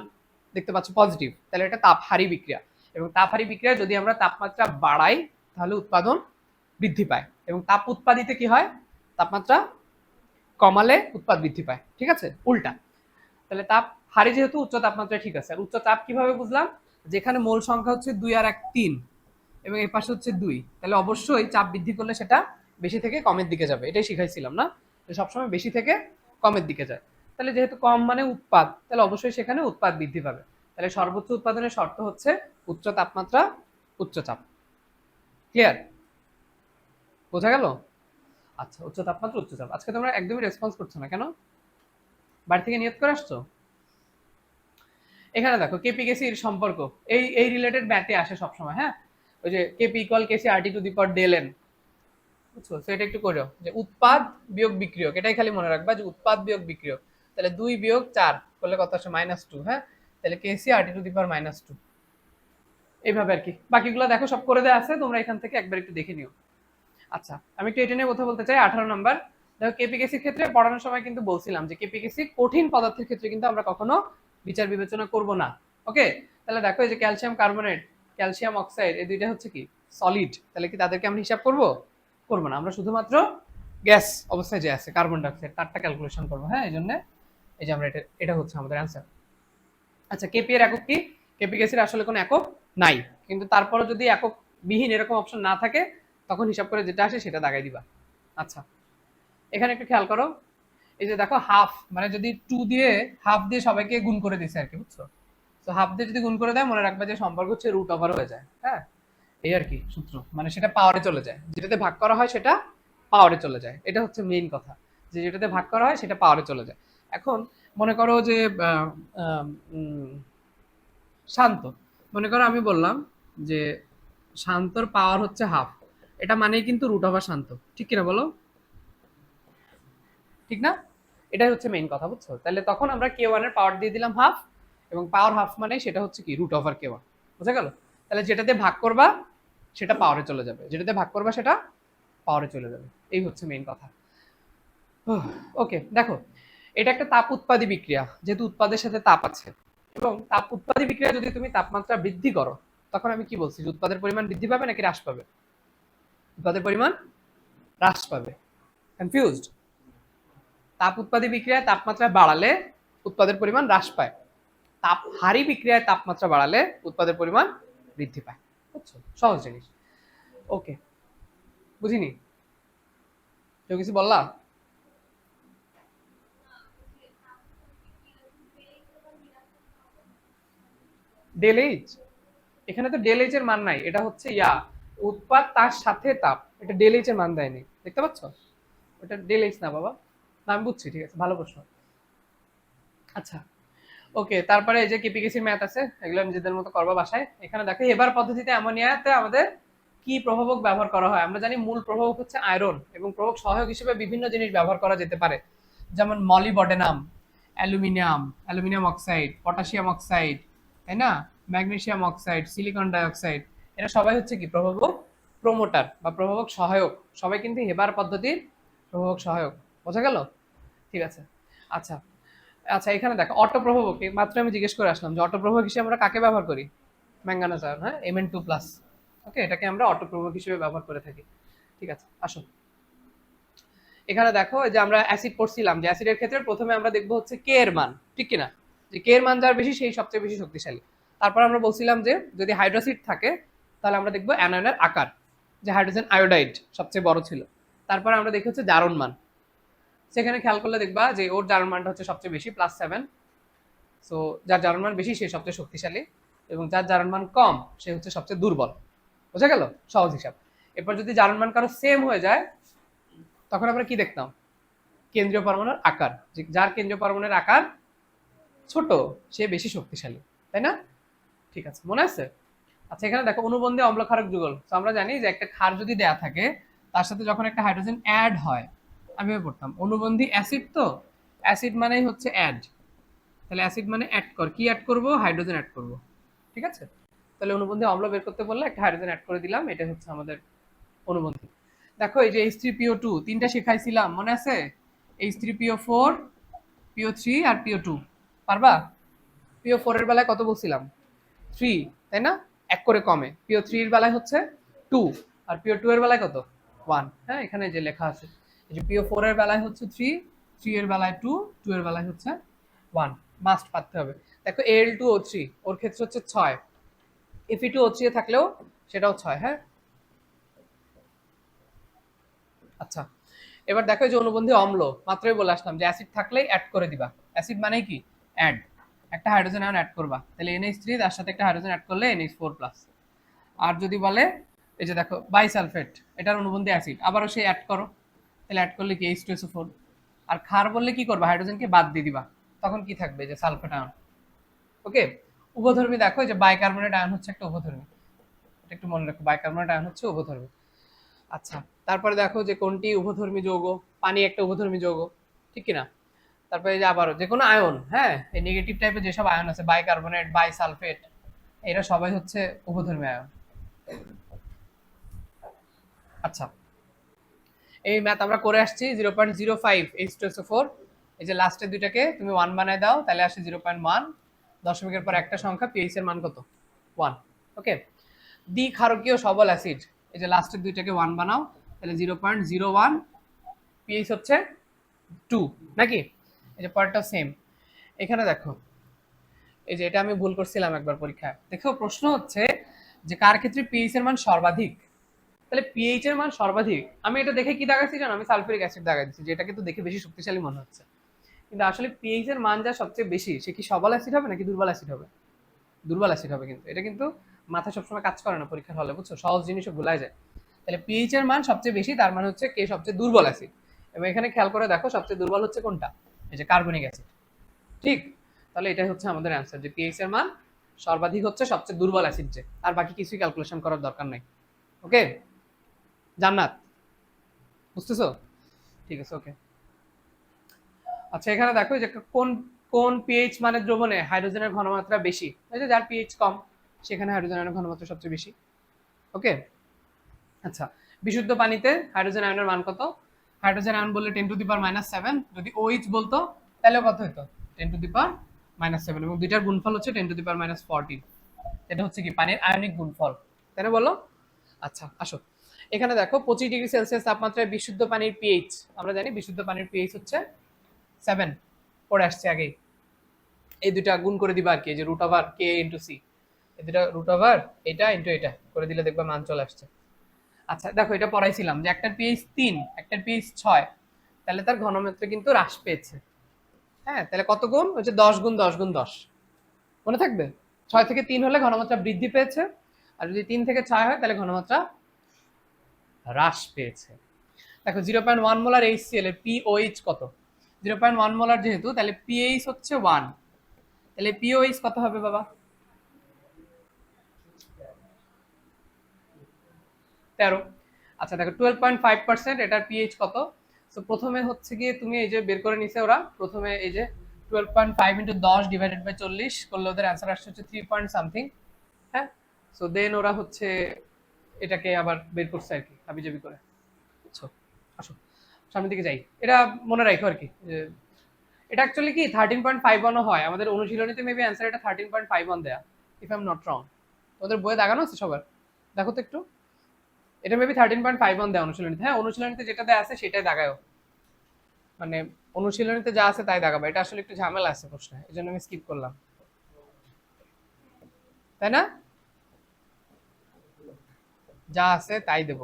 দেখতে পাচ্ছ পজিটিভ, তাহলে এটা তাপহারী বিক্রিয়া। এবং তাপহারী বিক্রিয়া যদি আমরা তাপমাত্রা বাড়াই তাহলে উৎপাদন বৃদ্ধি পায়, এবং তাপ উৎপাদিত কি হয়? তাপমাত্রা কমালে উৎপাদ বৃদ্ধি পায়, ঠিক আছে? উল্টা। তাহলে তাপ হারি যেহেতু উচ্চ তাপমাত্রায় ঠিক আছে। আর উচ্চ তাপ কিভাবে বুঝলাম? যেখানে মোল সংখ্যা হচ্ছে 2 আর 1 3 এবং এই পাশে হচ্ছে 2, তাহলে অবশ্যই চাপ বৃদ্ধি করলে সেটা বেশি থেকে কমের দিকে যাবে। এটাই শিখাইছিলাম না, যে সবসময় বেশি থেকে কমের দিকে যায়। তাহলে যেহেতু কম মানে উৎপাদ, তাহলে অবশ্যই সেখানে উৎপাদ বৃদ্ধি পাবে। তাহলে সর্বোচ্চ উৎপাদনের শর্ত হচ্ছে উচ্চ তাপমাত্রা উচ্চ চাপ। ক্লিয়ার? বোঝা গেল? আচ্ছা উচ্চ তাপমাত্রা উচ্চ চাপ। আজকে তোমরা একদমই রেসপন্স করছো না কেন? বাড়ি থেকে নিয়ত করে আসছো? এখানে দেখো কেপিকেসির সম্পর্ক এই এই রিলেটেড ম্যাথে আসে সবসময়। হ্যাঁ, ওই যে KP equal KC RT to the power del N, বুঝছো? সেটা একটু করো যে উৎপাদ বিয়োগ বিক্রিয়ক, এটাই খালি মনে রাখবা যে উৎপাদ বিয়োগ বিক্রিয়ক। তাহলে 2 বিয়োগ 4 করলে কত আসে? -2। হ্যাঁ, তাহলে কেসি আরটি টু দি পাওয়ার -2, এইভাবে আর কি। বাকিগুলো দেখো সব করে দেওয়া আছে, তোমরা এখান থেকে একবার একটু দেখে নিও। আচ্ছা আমি একটু এটা নিয়ে কথা বলতে চাই। 18 নম্বর দেখো কেপিকেসির ক্ষেত্রে পড়ানোর সময় কিন্তু বলছিলাম যে কেপিকেসি কঠিন পদার্থের ক্ষেত্রে কিন্তু আমরা কখনো বিচার বিবেচনা করব না। ওকে, তাহলে দেখো এই যে ক্যালসিয়াম কার্বনেট, ক্যালসিয়াম অক্সাইড, এই দুইটা হচ্ছে কি সলিড, তাহলে কি তাদেরকে আমরা হিসাব করব? করব না। আমরা শুধুমাত্র গ্যাস অবস্থায় যে আছে কার্বন ডাইঅক্সাইড তারটা ক্যালকুলেশন করব। হ্যাঁ, এই জন্য এই যে আমরা এটা হচ্ছে আমাদের অ্যান্সার। আচ্ছা কেপি এর একক কি? কেপিকেসির আসলে কোনো একক নাই, কিন্তু তারপরও যদি একক বিহীন এরকম অপশন না থাকে তখন হিসাব করে যেটা আসে সেটা দাগাই দিবা। আচ্ছা এখানে একটু খেয়াল করো, এই যে দেখো হাফ, মানে যদি 2 দিয়ে হাফ দিয়ে সবাইকে গুণ করে দিছে আর কি, বুঝছো? তো হাফ দিয়ে যদি গুণ করে দেয় মনে রাখবা যে সম্পর্ক হচ্ছে রুট ওভার হয়ে যায়। হ্যাঁ, এই আর কি সূত্র, মানে সেটা পাওয়ারে চলে যায়, যেটাতে ভাগ করা হয় সেটা পাওয়ারে চলে যায়। এটা হচ্ছে মেইন কথা, যে যেটাতে ভাগ করা হয় সেটা পাওয়ারে চলে যায়। এখন মনে করো যে শান্ত, মনে করো আমি বললাম যে শান্তর পাওয়ার হচ্ছে হাফ, এটা মানেই কিন্তু রুট ওভার শান্ত, ঠিক কিনা বলো? ঠিক না? এটাই হচ্ছে মেইন কথা, বুঝছো? তাহলে তখন আমরা k1 এর পাওয়ার দিয়ে দিলাম হাফ, এবং পাওয়ার হাফ মানে সেটা হচ্ছে কি রুট ওভার k1, বুঝা গেল? তাহলে যেটাতে ভাগ করবা সেটা পাওয়ারে চলে যাবে, যেটাতে ভাগ করবা সেটা পাওয়ারে চলে যাবে, এই হচ্ছে মেইন কথা। ওকে, দেখো এটা একটা তাপ উৎপাদী বিক্রিয়া, যেহেতু উৎপাদের সাথে তাপ আছে, এবং তাপ উৎপাদী বিক্রিয়া যদি তুমি তাপমাত্রা বৃদ্ধি করো, তখন আমি কি বলছি, যে উৎপাদের পরিমাণ বৃদ্ধি পাবে নাকি হ্রাস পাবে? উৎপাদের পরিমাণ হ্রাস পাবে। কনফিউজড? তাপ উৎপাদী বিক্রিয়ায় তাপমাত্রা বাড়ালে উৎপাদের পরিমাণ হ্রাস পায়, তাপহারী বিক্রিয়ায় তাপমাত্রা বাড়ালে উৎপাদের পরিমাণ বৃদ্ধি পায়। বুঝছো? সহজ জিনিস। ওকে, বুঝিনি? কেউ কিছু বললা? ডেল এইচ, এখানে তো ডেল এইচ এর মান নাই, এটা হচ্ছে উৎপাদ তার সাথে তাপ, এটা ডেল এইচ এর মান দেয়নি, দেখতে পাচ্ছ? ওটা ডেল এইচ না বাবা। না, আমি বুঝছি, ঠিক আছে, ভালো প্রশ্ন। আচ্ছা, ওকে, তারপরে এই যে কেপিকেসির ম্যাথ আছে, এগুলো নিজেদের মতো করবা বাসায়। এখানে দেখো এবার পদ্ধতিতে অ্যামোনিয়াতে আমাদের কি প্রভাবক ব্যবহার করা হয়। আমরা জানি মূল প্রভাবক হচ্ছে আয়রন, এবং প্রভাবক সহায়ক হিসেবে বিভিন্ন জিনিস ব্যবহার করা যেতে পারে, যেমন molybdenum, aluminium oxide, potassium oxide, তাই না, ম্যাগনেসিয়াম অক্সাইড, সিলিকন ডাইঅক্সাইড, এরা সবাই হচ্ছে কি প্রভাবক প্রমোটার বা প্রভাবক সহায়ক, সবাই কিন্তু হেবার পদ্ধতির প্রভাবক সহায়ক। বোঝা গেল? ঠিক আছে। আচ্ছা, আচ্ছা, এখানে দেখো অটো প্রভাবক, মাত্র আমি জিজ্ঞেস করে আসলাম যে অটো প্রভাবক হিসেবে আমরা কাকে ব্যবহার করি? ম্যাঙ্গানাস আয়ন, হ্যাঁ, Mn2+। ওকে, এটাকে আমরা অটো প্রভাবক হিসেবে ব্যবহার করে থাকি। ঠিক আছে, আসো এখানে দেখো, যে আমরা অ্যাসিড পড়ছিলাম, যে অ্যাসিডের ক্ষেত্রে প্রথমে আমরা দেখবো হচ্ছে কে এর মান, ঠিক কিনা, যে কে এর মান যার বেশি সেই সবচেয়ে বেশি শক্তিশালী। তারপর আমরা বলছিলাম যে যদি হাইড্রোসিড থাকে তাহলে আমরা দেখবো অ্যানায়নের আকার, যে হাইড্রোজেন আয়োডাইড সবচেয়ে বড় ছিল। তারপর আমরা দেখি হচ্ছে জারণ মান, সেখানে খেয়াল করলে দেখবা যে ওর জারণ মানটা হচ্ছে সবচেয়ে বেশি, +7। সো যার জারণ মান বেশি সে সবচেয়ে শক্তিশালী, এবং যার জারণ মান কম সে হচ্ছে সবচেয়ে দুর্বল। বোঝা গেল? সহজ হিসাব। এরপর যদি জারণ মান কারো সেম হয়ে যায়, তখন আমরা কি দেখতাম, কেন্দ্রীয় পরমাণুর আকার, যার কেন্দ্রীয় পরমাণুর আকার ছোট সে বেশি শক্তিশালী, তাই না? ঠিক আছে, মনে আছে? আচ্ছা, এখানে দেখো অনুবন্ধী অম্লক্ষারক যুগল। তো আমরা জানি যে একটা ক্ষার যদি দেয়া থাকে, তার সাথে যখন একটা হাইড্রোজেন অ্যাড হয়, আমি পড়তাম অনুবন্ধী অ্যাসিড, তো অ্যাসিড মানেই হচ্ছে অ্যাড, তাহলে অ্যাসিড মানে অ্যাড কর, কি অ্যাড করব, হাইড্রোজেন অ্যাড করব। ঠিক আছে, তাহলে অনুবন্ধী অম্ল বের করতে বললে একটা হাইড্রোজেন অ্যাড করে দিলাম, এটা হচ্ছে আমাদের অনুবন্ধী। দেখো এই যে H3PO2 তিনটা শেখাইছিলাম, মনে আছে? H3PO4, PO3 আর PO2, পারবা? PO4 এর বেলায় কত বলছিলাম? 3, তাই না? এক করে কমে। PO3 এর বেলায় হচ্ছে 2, আর PO2 এর বেলায় কত? 1। হ্যাঁ, এখানে যে লেখা আছে, এই যে PO4 এর বেলায় হচ্ছে 3, 3 এর বেলায় 2, 2 এর বেলায় হচ্ছে 1। মাস্ট পারতে হবে। দেখো Al2O3 ওর ক্ষেত্রে হচ্ছে 6, Fe2O3 এ থাকলেও সেটাও 6। হ্যাঁ, আচ্ছা, এবার দেখো যে অনুবন্ধী অম্ল, মাত্রই বলে আসলাম যে অ্যাসিড থাকলেই অ্যাড করে দিবা। অ্যাসিড মানে কি? অ্যাড, একটা হাইড্রোজেন আয়ন অ্যাড করবা, তাহলে NH3 তার সাথে একটা হাইড্রোজেন অ্যাড করলে NH4+। আর যদি বলে এই যে দেখো বাইসালফেট, এটার অনুবন্ধী অ্যাসিড, আবারও সেই অ্যাড করো, তাহলে অ্যাড করলে কি H2SO4। আর ক্ষার বললে কি করবা, হাইড্রোজেনকে বাদ দিয়ে দিবা, তখন কি থাকবে, যে সালফেট আয়ন। ওকে, উভধর্মী দেখো যে বাইকার্বনেট আয়ন হচ্ছে একটা উভধর্মী, এটা একটু মনে রাখো, বাইকার্বনেট আয়ন হচ্ছে উভধর্মী। আচ্ছা, তারপরে দেখো যে কোনটি উভধর্মী যৌগ, পানি একটা উভধর্মী যৌগ, ঠিক কিনা? তারপরে যে আবারও যে কোনো আয়ন, হ্যাঁ, এই নেগেটিভ টাইপের যেসব আয়ন আছে, বাইকার্বনেট, বাইসালফেট, এরা সবাই হচ্ছে উভধর্মী আয়ন। আচ্ছা, এই ম্যাথ আমরা করে আসছি 0.05 H2SO4, এই যে লাস্টের দুইটাকে তুমি 1 বানায় দাও, তাহলে আসে 0.1, দশমিকের পর একটা সংখ্যা, পিএইচ এর মান কত? 1। ওকে, দ্বিক্ষারকীয় সবল অ্যাসিড, এই যে লাস্টের দুইটাকে 1 বানাও, তাহলে 0.01, পিএইচ হচ্ছে 2, নাকি? এই যে পরেরটা সেম। এখানে দেখো এই যে এটা আমি ভুল করছিলাম একবার পরীক্ষায়, দেখো প্রশ্ন হচ্ছে যে কার ক্ষেত্রে পিএইচ এর মান সর্বাধিক। তাহলে পিএইচ এর মান সর্বাধিক, আমি এটা দেখে কি দাগাইছি জানো, আমি সালফিউরিক অ্যাসিড দাগাইছি, যেটা কিন্তু দেখে বেশি শক্তিশালী মনে হচ্ছে। কিন্তু আসলে পিএইচ এর মান যা সবচেয়ে বেশি, সে কি সবল অ্যাসিড হবে নাকি দুর্বল অ্যাসিড হবে? দুর্বল অ্যাসিড হবে। কিন্তু এটা কিন্তু মাথায় সবসময় কাজ করে না পরীক্ষার হলে, বুঝছো, সহজ জিনিসও ভুলাই যায়। তাহলে পিএইচ এর মান সবচেয়ে বেশি, তার মানে হচ্ছে কে সবচেয়ে দুর্বল অ্যাসিড। এবং এখানে খেয়াল করে দেখো সবচেয়ে দুর্বল হচ্ছে কোনটা, এই যে কার্বনিক অ্যাসিড। ঠিক, তাহলে এটাই হচ্ছে আমাদের অ্যান্সার, যে পিএইচ এর মান সর্বাধিক হচ্ছে সবচেয়ে দুর্বল অ্যাসিড, যে আর বাকি কিছুই ক্যালকুলেশন করার দরকার নাই। ওকে জান্নাত, বুঝতেছো? ঠিক আছে, ওকে। আচ্ছা এখানে দেখো যে কোন কোন পিএইচ মানে দ্রবণে হাইড্রোজেনের ঘনমাত্রা বেশি, এই যে যার পিএইচ কম সেখানে হাইড্রোজেনের ঘনমাত্রা সবচেয়ে বেশি। ওকে, আচ্ছা বিশুদ্ধ পানিতে হাইড্রোজেন আয়নের মান কত? হাইড্রোজেন আয়ন বললে 10⁻⁷, যদি OH বলতো তাহলে কত হতো? 10⁻⁷, এবং দুইটার গুণফল হচ্ছে 10⁻14। এটা হচ্ছে কি পানির আয়নিক গুণফল, তাই না বলো? আচ্ছা আসো, এখানে দেখো 25°C তাপমাত্রায় বিশুদ্ধ পানির পিএইচ, আমরা জানি বিশুদ্ধ পানির পিএইচ হচ্ছে 7, পড়ে আসছে আগেই। এই দুইটা গুণ করে দিবা আর কি, যে √K × C, এই দুটা √ এটা ইন্টু এটা করে দিলে দেখবা মান চলে আসছে। আচ্ছা দেখো এটা পড়াইছিলাম যে একটার পিএইচ 3, একটার পিএইচ 6, তাহলে তার ঘনমাত্রা কিন্তু হ্রাস পেয়েছে। হ্যাঁ, তাহলে কত গুণ? হচ্ছে 10 গুণ 10 গুণ 10, মনে থাকবে? 6 থেকে 3 হলে ঘনমাত্রা বৃদ্ধি পেয়েছে, আর যদি 3 থেকে 6 হয় তাহলে ঘনমাত্রা হ্রাস পেয়েছে। দেখো 0.1 মোলার HCl এর POH কত? 0.1 মোলার যেহেতু, তাহলে পিএইচ হচ্ছে 1, তাহলে পিওএইচ কত হবে বাবা? 13। আচ্ছা দেখো 12.5%, এটার পিএইচ কত? সো প্রথমে হচ্ছে গিয়ে তুমি এই যে বের করে নিছে ওরা, প্রথমে এই যে 12.5 × 10 / 40 করলে ওদের অ্যান্সার আসছে হচ্ছে 3 পয়েন্ট সামথিং। হ্যাঁ, সো দেন ওরা হচ্ছে এটাকে আবার বের করছে আর কি হাবিজাবি করে, বুঝছো? আসো সামনের দিকে যাই, এটা মনে রাখো আর কি, এটা অ্যাকচুয়ালি কি 13.51 হয় আমাদের অনুশীলনীতে, মেবি অ্যান্সার এটা 13.51 দেয়া, if I am not wrong. ওদের বইয়ে দাগানো আছে সবার, দেখো তো একটু, এটা মেবি 13.51 দেয় অনুশীলনীতে। হ্যাঁ, অনুশীলনীতে যেটা দেয়া আছে সেটাই দাগায়ও, মানে অনুশীলনীতে যা আছে তাই দাগাবো, এটা আসলে একটু ঝামেলা আছে প্রশ্নে, এই জন্য আমি স্কিপ করলাম, তাই না? যা আছে তাই দেব।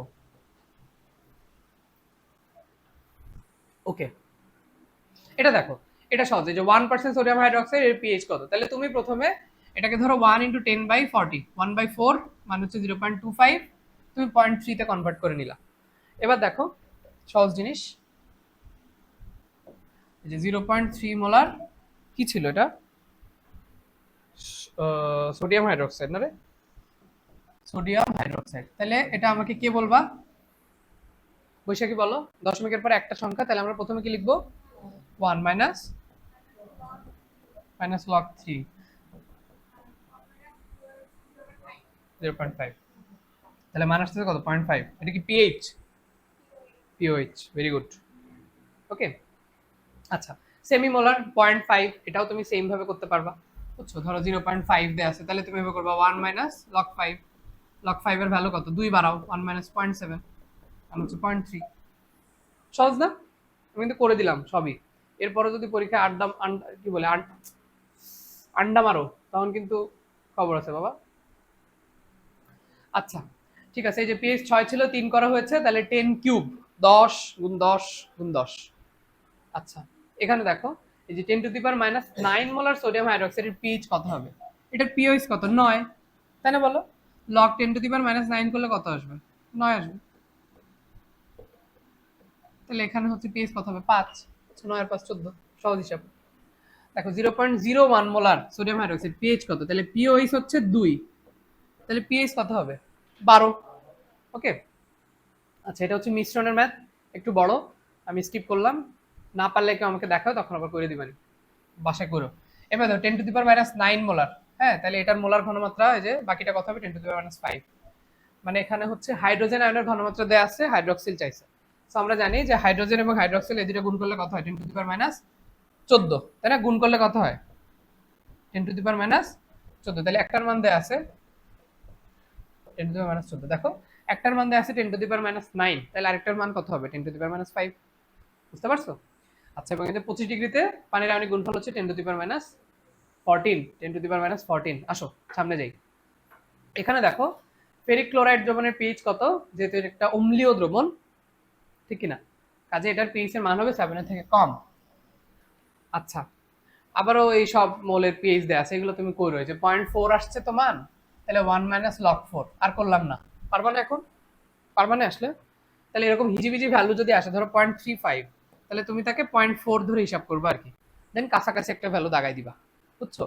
ওকে, এটা দেখো, এটা সহজ, যে 1% সোডিয়াম হাইড্রোক্সাইড এর পিএইচ কত, তাহলে তুমি প্রথমে এটাকে ধরো 1 × 10/40, 1/4 মানে হচ্ছে 0.25, তুমি 0.3 তে কনভার্ট করে নিলা। এবার দেখো সহজ জিনিস, যে 0.3 মোলার কি ছিল এটা? সোডিয়াম হাইড্রোক্সাইড না রে, সোডিয়াম হাইড্রোক্সাইড। তাহলে এটা আমাকে কে বলবা? বৈশাখী বলো, দশমিকের পর একটা সংখ্যা, তাহলে আমরা প্রথমে কি লিখবো? 1 মাইনাস লগ 3, 0.5, তাহলে মান আসতেছে কত? 0.5। এটা কি pH? POH, very good. Okay, আচ্ছা সেমিমোলার 0.5, এটাও তুমি সেম ভাবে করতে পারবা, বুঝছো? ধরো 0.5 দেয়া আছে, তাহলে তুমি এভাবে করবা 1 লগ 5, লগ 5 এর ভ্যালু কত? 2 বাড়াও, 1 - 0.7 আর হচ্ছে 0.3। সহজ না? আমি কিন্তু করে দিলাম সবই। এরপরে যদি পরীক্ষায় কি বলে আন্ডা মারো, তখন কিন্তু খবর আছে বাবা। আচ্ছা ঠিক আছে, এই যে পিএইচ 6 ছিল 3 করা হয়েছে, তাহলে 10 কিউব, 10 গুণ 10 গুণ 10। আচ্ছা এখানে দেখো, এই যে 10⁻⁹ মোলার সোডিয়াম হাইড্রোক্সাইডের পিএইচ কত হবে? এটার পিএইচ কত? 9, তাই না বলো? লগ 10⁻⁹ করলে কত আসবে? 9 আসবে। তাহলে এখানে হচ্ছে পিএইচ কত হবে? 5, 9 আর 5 14, সহজ হিসাব। দেখো 0.01 মোলার সোডিয়াম হাইড্রোক্সাইড পিএইচ কত? তাহলে পিওএইচ হচ্ছে 2, তাহলে পিএইচ কত হবে? 12। ওকে, আচ্ছা এটা হচ্ছে মিশ্রণের ম্যাথ, একটু বড়, আমি স্কিপ করলাম, না পারলে কেউ আমাকে দেখাও, তখন আবার করে দিবেন, বাসায় করো। এবার দেখো 10⁻⁹ মোলার, হ্যাঁ, তাহলে এটার মোলার ঘনমাত্রা, এই যে বাকিটা কত হবে? 10⁻⁻5, মানে এখানে হচ্ছে হাইড্রোজেন আয়নের ঘনমাত্রা দেওয়া আছে, হাইড্রোক্সিল চাইছে। তো আমরা জানি যে হাইড্রোজেন এবং হাইড্রোক্সিল এই দুটো গুণ করলে কত হয়? 10⁻14, তাই না? গুণ করলে কত হয়? 10⁻14, তাহলে একটার মান দেওয়া আছে 10⁻14, দেখো একটার মান দেওয়া আছে 10⁻9, তাহলে আরেকটার মান কত হবে? 10⁻5, বুঝতে পারছো? আচ্ছা, এবং এতে 25 ডিগ্রিতে পানির আয়নিক গুণফল হচ্ছে 10⁻14, 10⁻14। আসো সামনে যাই, এখানে দেখো ফেরিক ক্লোরাইড দ্রবণের পিএইচ কত? যেহেতু এটা একটা অম্লীয় দ্রবণ, ঠিক কিনা, কাজে এটার পিএইচ এর মান হবে 7 এর থেকে কম। আচ্ছা, আবারও এই সব মৌলের পিএইচ দেয়া আছে, এগুলো তুমি কই রয়েছে? 0.4 আসছে তো মান, তাহলে 1 - log 4, আর করলাম না, পারবা না এখন? পারবা না আসলে? তাহলে এরকম হিজিবিজি ভ্যালু যদি আসে, ধরো 0.35, তাহলে তুমি তাকে 0.4 ধরে হিসাব করবা আর কি, দেন কাছাকাছি একটা ভ্যালু দাগাই দিবা, বুঝছো?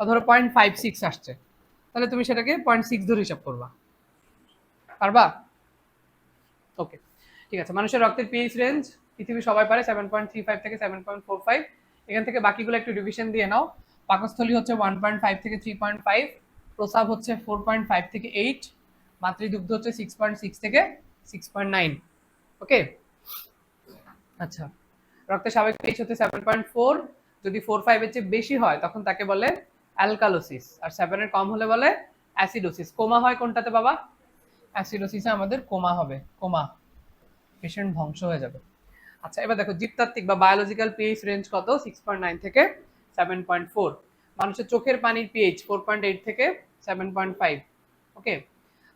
ধরো 0.56 আসছে, তাহলে তুমি সেটাকে 0.6 ধরে হিসাব করবা, পারবা? ওকে, ঠিক আছে। মানুষের রক্তের পিএইচ রেঞ্জ পৃথিবী সবাই পারে 7.35 থেকে 7.45। এখান থেকে বাকিগুলো একটু রিভিশন দিয়ে নাও। পাকস্থলী হচ্ছে 1.5 থেকে 3.5, প্রস্রাব হচ্ছে 4.5 থেকে 8, মাতৃদুগ্ধ হচ্ছে 6.6 থেকে 6.9। ওকে, আচ্ছা, রক্তে স্বাভাবিক পিএইচ হচ্ছে 7.4, যদি 4-5 এর চেয়ে বেশি হয় তখন তাকে বলে অ্যালকালোসিস, আর 7 এর কম হলে বলে অ্যাসিডোসিস। কোমা হয় কোনটাতে বাবা? অ্যাসিডোসিসে আমাদের কোমা হবে, কোমা, পেশেন্ট ধ্বংস হয়ে যাবে। আচ্ছা, এবার দেখো জীবতাত্ত্বিক বা বায়োলজিক্যাল পিএইচ রেঞ্জ কত? 6.9 থেকে 7.4। মানুষের চোখের পানির পিএইচ 4.8 থেকে 7.5। ওকে,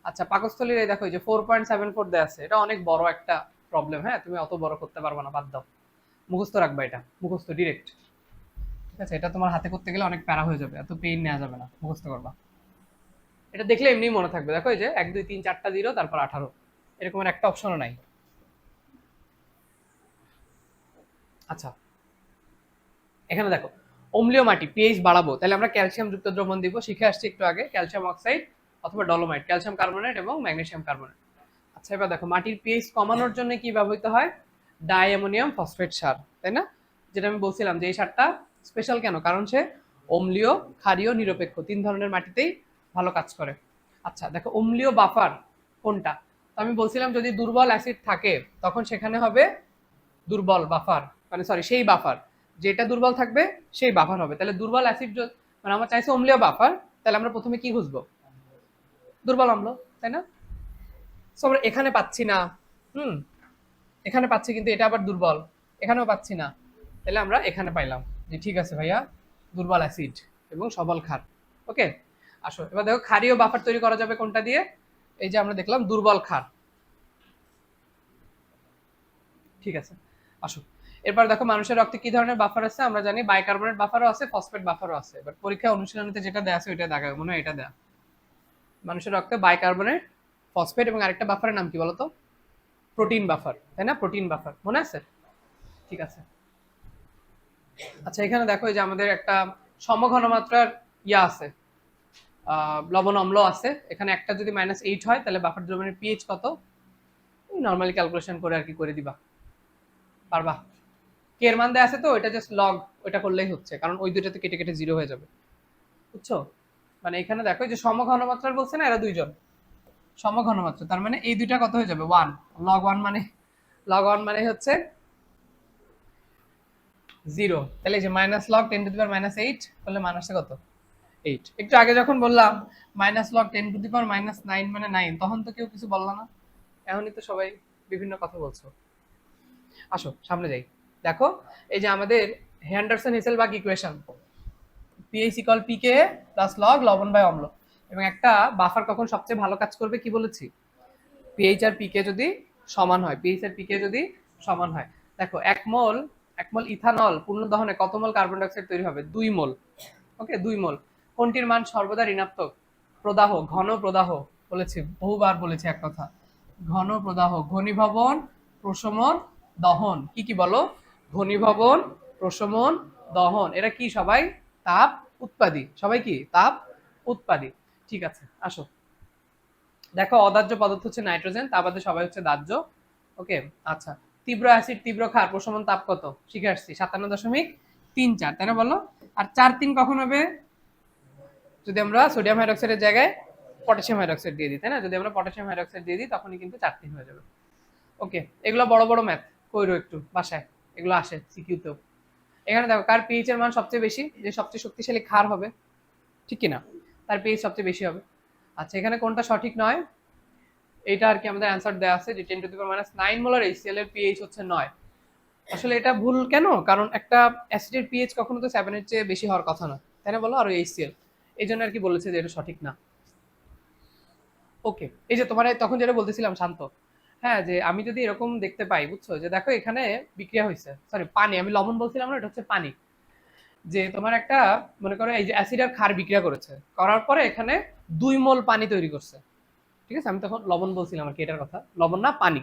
আচ্ছা, পাকস্থলীর এই দেখো এই যে 4.74 দেয়া আছে, এটা অনেক বড় একটা প্রবলেম। হ্যাঁ, তুমি অত বড় করতে পারবে না, বাদ দাও, মুখস্থ রাখবা, এটা মুখস্থ ডিরেক্ট। ঠিক আছে, এটা তোমার হাতে করতে গেলে অনেক প্যারা হয়ে যাবে, এত পেইন নেওয়া যাবে না, মুখস্থ করবা। এটা দেখলে এমনি মনে থাকবে, দেখো এই যে 1 2 3 4টা 0 তারপর 18, এরকম একটা অপশনও নাই। আচ্ছা, এখানে দেখো অম্লীয় মাটি পিএইচ বাড়াবো, তাহলে আমরা ক্যালসিয়াম যুক্ত দ্রবণ দিব, শিখে আসছি একটু আগে, ক্যালসিয়াম অক্সাইড অথবা ডলোমাইট, ক্যালসিয়াম কার্বনেট এবং ম্যাগনেসিয়াম কার্বনেট। আচ্ছা, এবার দেখো মাটির পিএইচ কমানোর জন্য কি ব্যবহৃত হয়? ডাইঅ্যামোনিয়াম ফসফেট সার, তাই না? যেটা আমি বলছিলাম যে এই সারটা স্পেশাল কেন, কারণ সে অম্লীয়, ক্ষারীয়, নিরপেক্ষ 3 ধরনের মাটিতেই ভালো কাজ করে। আচ্ছা দেখো, অম্লীয় বাফার কোনটা? আমি বলছিলাম যদি দুর্বল অ্যাসিড থাকে তখন সেখানে হবে দুর্বল বাফার, মানে সরি সেই বাফার, যেটা দুর্বল থাকবে সেই বাফার হবে। তাহলে দুর্বল অ্যাসিড, মানে আমার চাইছে অম্লীয় বাফার, তাহলে আমরা প্রথমে কি খুঁজবো? দুর্বল অম্ল, তাই না? সো আমরা এখানে পাচ্ছি না, এখানে পাচ্ছি কিন্তু এটা আবার দুর্বল, এখানেও পাচ্ছি না, তাহলে আমরা এখানে পাইলাম যে ঠিক আছে ভাইয়া, দুর্বল অ্যাসিড এবং সবল ক্ষার। ওকে, আসো এবার দেখো ক্ষারীয় বাফার তৈরি করা যাবে কোনটা দিয়ে? এই যে আমরা দেখলাম দুর্বল ক্ষার। ঠিক আছে, আসো এরপর দেখো মানুষের রক্তে কি ধরনের বাফার আছে? আমরা জানি বাইকার্বনেট বাফারও আছে, ফসফেট বাফারও আছে। এবার পরীক্ষা অনুশীলনীতে যেটা দেয়া আছে ওইটা দেখা মনে হয় এটা দেয়া, মানুষের রক্তে বাইকার্বনেট, ফসফেট এবং আরেকটা বাফারের নাম কি বলতো? প্রোটিন বাফার, তাই না? প্রোটিন বাফার মনে আছে? ঠিক আছে, আচ্ছা এখানে দেখো এই যে আমাদের একটা সমঘনমাত্রার ইয়া আছে, লবণ অম্ল আছে, এখানে একটা যদি -8 হয় তাহলে বাফার দ্রবণের পিএইচ কত? নরমালি ক্যালকুলেশন করে আর কি করে দিবা, পারবা। কে এর মান দেয়া আছে তো, ওইটা জাস্ট লগ ওইটা করলেই হচ্ছে, কারণ ওই দুইটাতে কেটে কেটে 0 হয়ে যাবে, বুঝছো? মানে এখানে দেখো যে সমঘনমাত্রার বলছে না, এরা দুইজন সমঘনমাত্রা, তার মানে এই দুইটা কত হয়ে যাবে? 1 log 1, মানে log 1 মানে হচ্ছে 0, তাহলে এই যে -log 10⁻⁸ করলে মান আসছে কত? 8। একটু আগে যখন বললাম -log 10⁻⁹ মানে 9, তখন তো কেউ কিছু বললো না, এখনই তো সবাই বিভিন্ন কথা বলছো। আসো সামনে যাই, দেখো এই যে আমাদের Henderson Hasselbalch equation, pH equal pK plus log লবণ বাই অম্ল, এবং একটা বাফার কখন সবচেয়ে ভালো কাজ করবে কি বলেছি? পিএইচ আর পিকে যদি সমান হয়, পিএইচ আর পিকে যদি সমান হয়। দেখো এক মোল ইথানল পূর্ণ দহনে কত মোল কার্বন ডাইঅক্সাইড তৈরি হবে? 2 মোল। ওকে, 2 মোল। কোনটির মান সর্বদা ঋণাত্মক? প্রদাহ, ঘন প্রদাহ, বলেছি বহুবার বলেছি এক কথা, ঘন প্রদাহ, ঘনীভবন, প্রশমন, দহন। কি কি বলো? ঘনীভবন, প্রশমন, দহন, এরা কি সবাই তাপ উৎপাদী, সবাই কি তাপ উৎপাদী। ঠিক আছে, আসো দেখো অদাহ্য পদার্থ হচ্ছে নাইট্রোজেন, তা বাদে সবাই হচ্ছে দাহ্য। ওকে, আচ্ছা তীব্র অ্যাসিড তীব্র ক্ষার প্রশমন তাপ কত? শিখে আসছি 57.34, তাই না? বলো। আর 4-3 কখন হবে? যদি আমরা সোডিয়াম হাইড্রোক্সাইডের জায়গায় পটাশিয়াম হাইড্রোক্সাইড দিয়ে দিই, তাই না? যদি আমরা পটাশিয়াম হাইড্রোক্সাইড দিয়ে দিই তখনই কিন্তু 4-3 হয়ে যাবে। ওকে, এগুলো বড় বড় ম্যাথ কইরো একটু বাসায়, এগুলো আসে সিকিউতেও। এখানে দেখো কার পিএইচ এর মান সবচেয়ে বেশি? যে সবচেয়ে শক্তিশালী ক্ষার হবে, ঠিক কি না? তার পিএইচ সবচেয়ে বেশি হবে। আচ্ছা এখানে কোনটা সঠিক নয়? এটা আর কি আমাদের অ্যান্সার দেওয়া আছে যে 10⁻⁹ মোলার HCl এর পিএইচ হচ্ছে 9। আসলে এটা ভুল কেন? কারণ একটা অ্যাসিডের পিএইচ কখনো তো 7 এর চেয়ে বেশি হওয়ার কথা না, তাই না? বলো। আর HCl এই জন্য আর কি বলেছে যে এটা সঠিক না। ওকে, এই যে তোমার তখন যেটা বলতেছিলাম শান্ত, হ্যাঁ, যে আমি যদি এরকম দেখতে পাই, বুঝছো, যে দেখো এখানে বিক্রিয়া হয়েছে, সরি পানি, আমি লবণ বলছিলাম না, এটা হচ্ছে পানি, যে তোমার একটা মনে করো এই যে অ্যাসিড আর ক্ষার বিক্রিয়া করেছে, করার পরে এখানে 2 মোল পানি তৈরি করছে। ঠিক আছে, আমি তখন লবণ বলছিলাম আর কি, এটার কথা লবণ না পানি।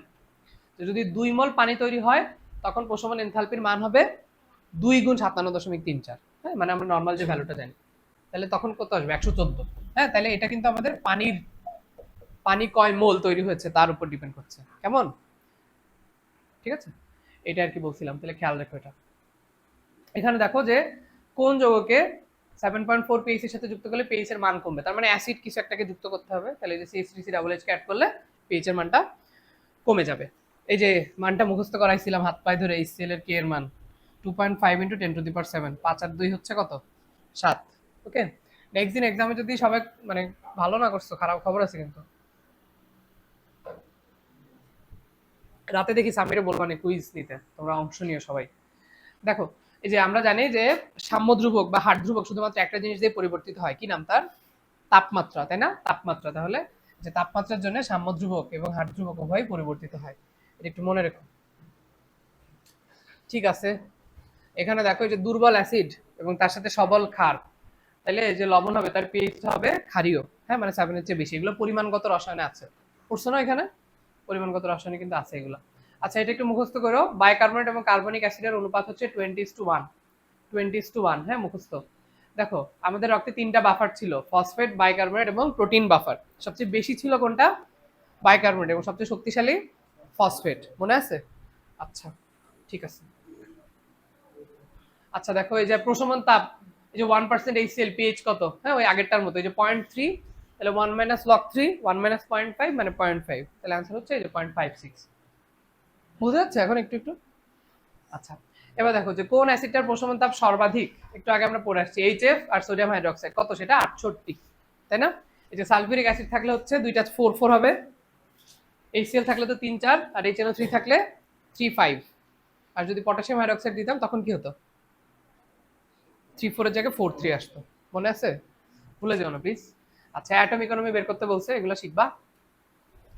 যদি 2 মোল পানি তৈরি হয় তখন প্রশমন এনথালপির মান হবে 2 × 57.34। হ্যাঁ, মানে আমরা নর্মাল যে ভ্যালুটা জানি, তাহলে তখন কত আসবে? 114। হ্যাঁ, তাহলে এটা কিন্তু আমাদের পানি কয় মোল তৈরি হয়েছে তার উপর ডিপেন্ড করছে, কেমন? ঠিক আছে, এটা আর কি বলছিলাম, তাহলে খেয়াল রাখো এটা। এখানে দেখো যে কোন যৌগকে 7.4 পিএইচ এর সাথে যুক্ত করলে পিএইচ এর মান কমবে, তার মানে অ্যাসিড কিছু একটাকে যুক্ত করতে হবে, তাহলে এই যে CH3COOH কে অ্যাড করলে পিএইচ এর মানটা কমে যাবে। এই যে মানটা মুখস্থ করাইছিলাম হাত পায়ে ধরে, HCl এর কে এর মান 2.5 × 10⁻7, 5 আর 2 হচ্ছে কত, 7। ওকে, নেক্সট দিন এক্সামে যদি সবাই মানে ভালো না করছো, খারাপ খবর আছে কিন্তু। রাতে দেখি সামিরে বলবানি কুইজ নিতে, তোমরা অংশ নিও সবাই। দেখো এই যে আমরা জানি যে সাম্য ধ্রুবক বা হার ধ্রুবক শুধুমাত্র একটা জিনিস দিয়ে পরিবর্তিত হয়, কি নাম তার, তাপমাত্রা, তাই না, তাপমাত্রা। তাহলে যে তাপমাত্রার জন্য সাম্য ধ্রুবক এবং হার ধ্রুবক উভয় পরিবর্তিত হয়, এটা একটু মনে রেখো। ঠিক আছে, এখানে দেখো এই যে দুর্বল অ্যাসিড এবং তার সাথে সবল ক্ষার, তাহলে যে লবণ হবে তার পিএইচ হবে ক্ষারীয়, হ্যাঁ মানে 7 এর চেয়ে বেশি। এগুলো পরিমাণগত রসায়নে আছে, পড়ছো না এখানে, পরিমাণগত রসায়নে কিন্তু আছে এগুলো। আচ্ছা এটা একটু মুখস্থ করো, বাইকার্বনেট এবং কার্বনিক অ্যাসিডের অনুপাত হচ্ছে 20:1, 20:1, হ্যাঁ মুখস্থ। দেখো আমাদের রক্তে 3টা বাফার ছিল, ফসফেট, বাইকার্বনেট এবং প্রোটিন বাফার। সবচেয়ে বেশি ছিল কোনটা, বাইকার্বনেট, এবং সবচেয়ে শক্তিশালী ফসফেট, মনে আছে? আচ্ছা ঠিক আছে। আচ্ছা দেখো এই যে প্রশমন তাপ, এই যে 1% HCl পিএইচ কত, হ্যাঁ ওই আগেরটার মতো, এই যে 0.3, তাহলে 1 - log3, 1 - 0.5 মানে 0.5, তাহলে आंसर হচ্ছে এই যে 0.56। বুঝা যাচ্ছে এখন একটু একটু? আচ্ছা এবার দেখো যে কোন অ্যাসিডটার প্রশমন তাপ সর্বাধিক, একটু আগে আমরা পড়ে আসছি, HF আর সোডিয়াম হাইড্রোক্সাইড, কত সেটা 68, তাই না? এই যে সালফিউরিক অ্যাসিড থাকলে হচ্ছে দুইটা 4 হবে, HCl থাকলে তো 3 4, আর HNO3 থাকলে 3 5, আর যদি পটাশিয়াম হাইড্রোক্সাইড দিতাম তখন কি হতো, 3 4 এর জায়গায় 4 3 আসতো, মনে আছে? ভুলে যাও না প্লিজ। আচ্ছা অ্যাটম ইকোনমি বের করতে বলছে, এগুলো শিখবা।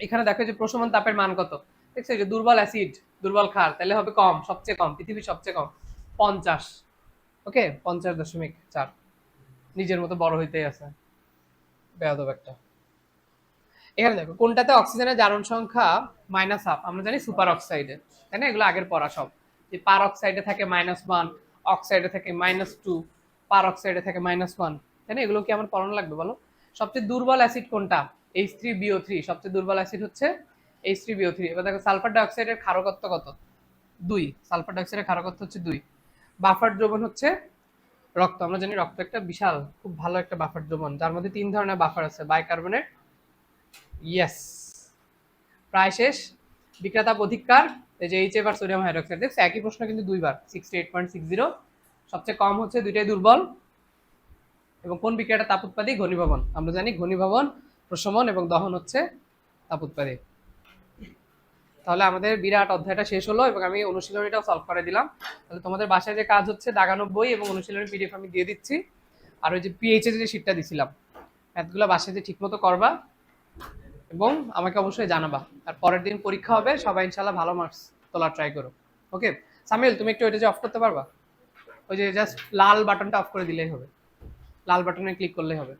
এখানে দেখো যে প্রশমন তাপের মান কত, দেখছো যে দুর্বল অ্যাসিড, দুর্বল ক্ষার, তাহলে হবে কম, সবচেয়ে কম, পৃথিবীর সবচেয়ে কম 50। ওকে 50.4, নিজের মতো বড় হইতেই আছে, বেয়াদব একটা। এখানে দেখো কোনটাতে অক্সিজেনের জারণ সংখ্যা -1, আমরা জানি সুপার অক্সাইডে, তাই না, এগুলো আগের পড়া সব। যে পার অক্সাইডে থাকে -1, অক্সাইডে থাকে -2, পার অক্সাইডে থাকে -1, তাই না, এগুলো কি আমার পড়ানো লাগবে বলো? সবচেয়ে দুর্বল অ্যাসিড কোনটা, H3BO3, সবচেয়ে দুর্বল অ্যাসিড হচ্ছে H3BO3। এবার দেখো সালফার ডাইঅক্সাইডের ক্ষারকত্ব কত, 2, সালফার ডাইঅক্সাইডের ক্ষারকত্ব হচ্ছে 2। বাফার দ্রবণ হচ্ছে রক্ত, আমরা জানি রক্ত একটা বিশাল খুব ভালো একটা বাফার দ্রবণ, যার মধ্যে 3 ধরনের বাফার আছে, বাইকার্বনেট, ইয়েস, প্রায় শেষ। বিক্রেতা অধিকার, এই যে HF আর সোডিয়াম হাইড্রোক্সাইড, দেখছো একই প্রশ্ন কিন্তু দুইবার, 68.60। সবচেয়ে কম হচ্ছে দুইটাই দুর্বল। এবং কোন বিক্রিয়াটা তাপ উৎপাদী, ঘনীভবন, আমরা জানি ঘনীভবন, প্রশমন এবং দহন হচ্ছে তাপ উৎপাদী। তাহলে আমাদের বিরাট অধ্যায়টা শেষ হলো এবং আমি অনুশীলনীটাও সলভ করে দিলাম। তাহলে তোমাদের বাসায় যে কাজ হচ্ছে, দাগানো বই এবং অনুশীলনী পিডিএফ আমি দিয়ে দিচ্ছি, আর ওই যে পিএইচ এর যে শীটটা দিছিলাম, ম্যাথগুলো বাসায় যে ঠিকমতো করবা এবং আমাকে অবশ্যই জানাবা। আর পরের দিন পরীক্ষা হবে, সবাই ইনশাআল্লাহ ভালো মার্কস তোলার ট্রাই করো। ওকে সামিল, তুমি একটু এটা যে অফ করতে পারবা, ওই যে জাস্ট লাল বাটনটা অফ করে দিলেই হবে, লাল বাটনে ক্লিক করলেই হবে।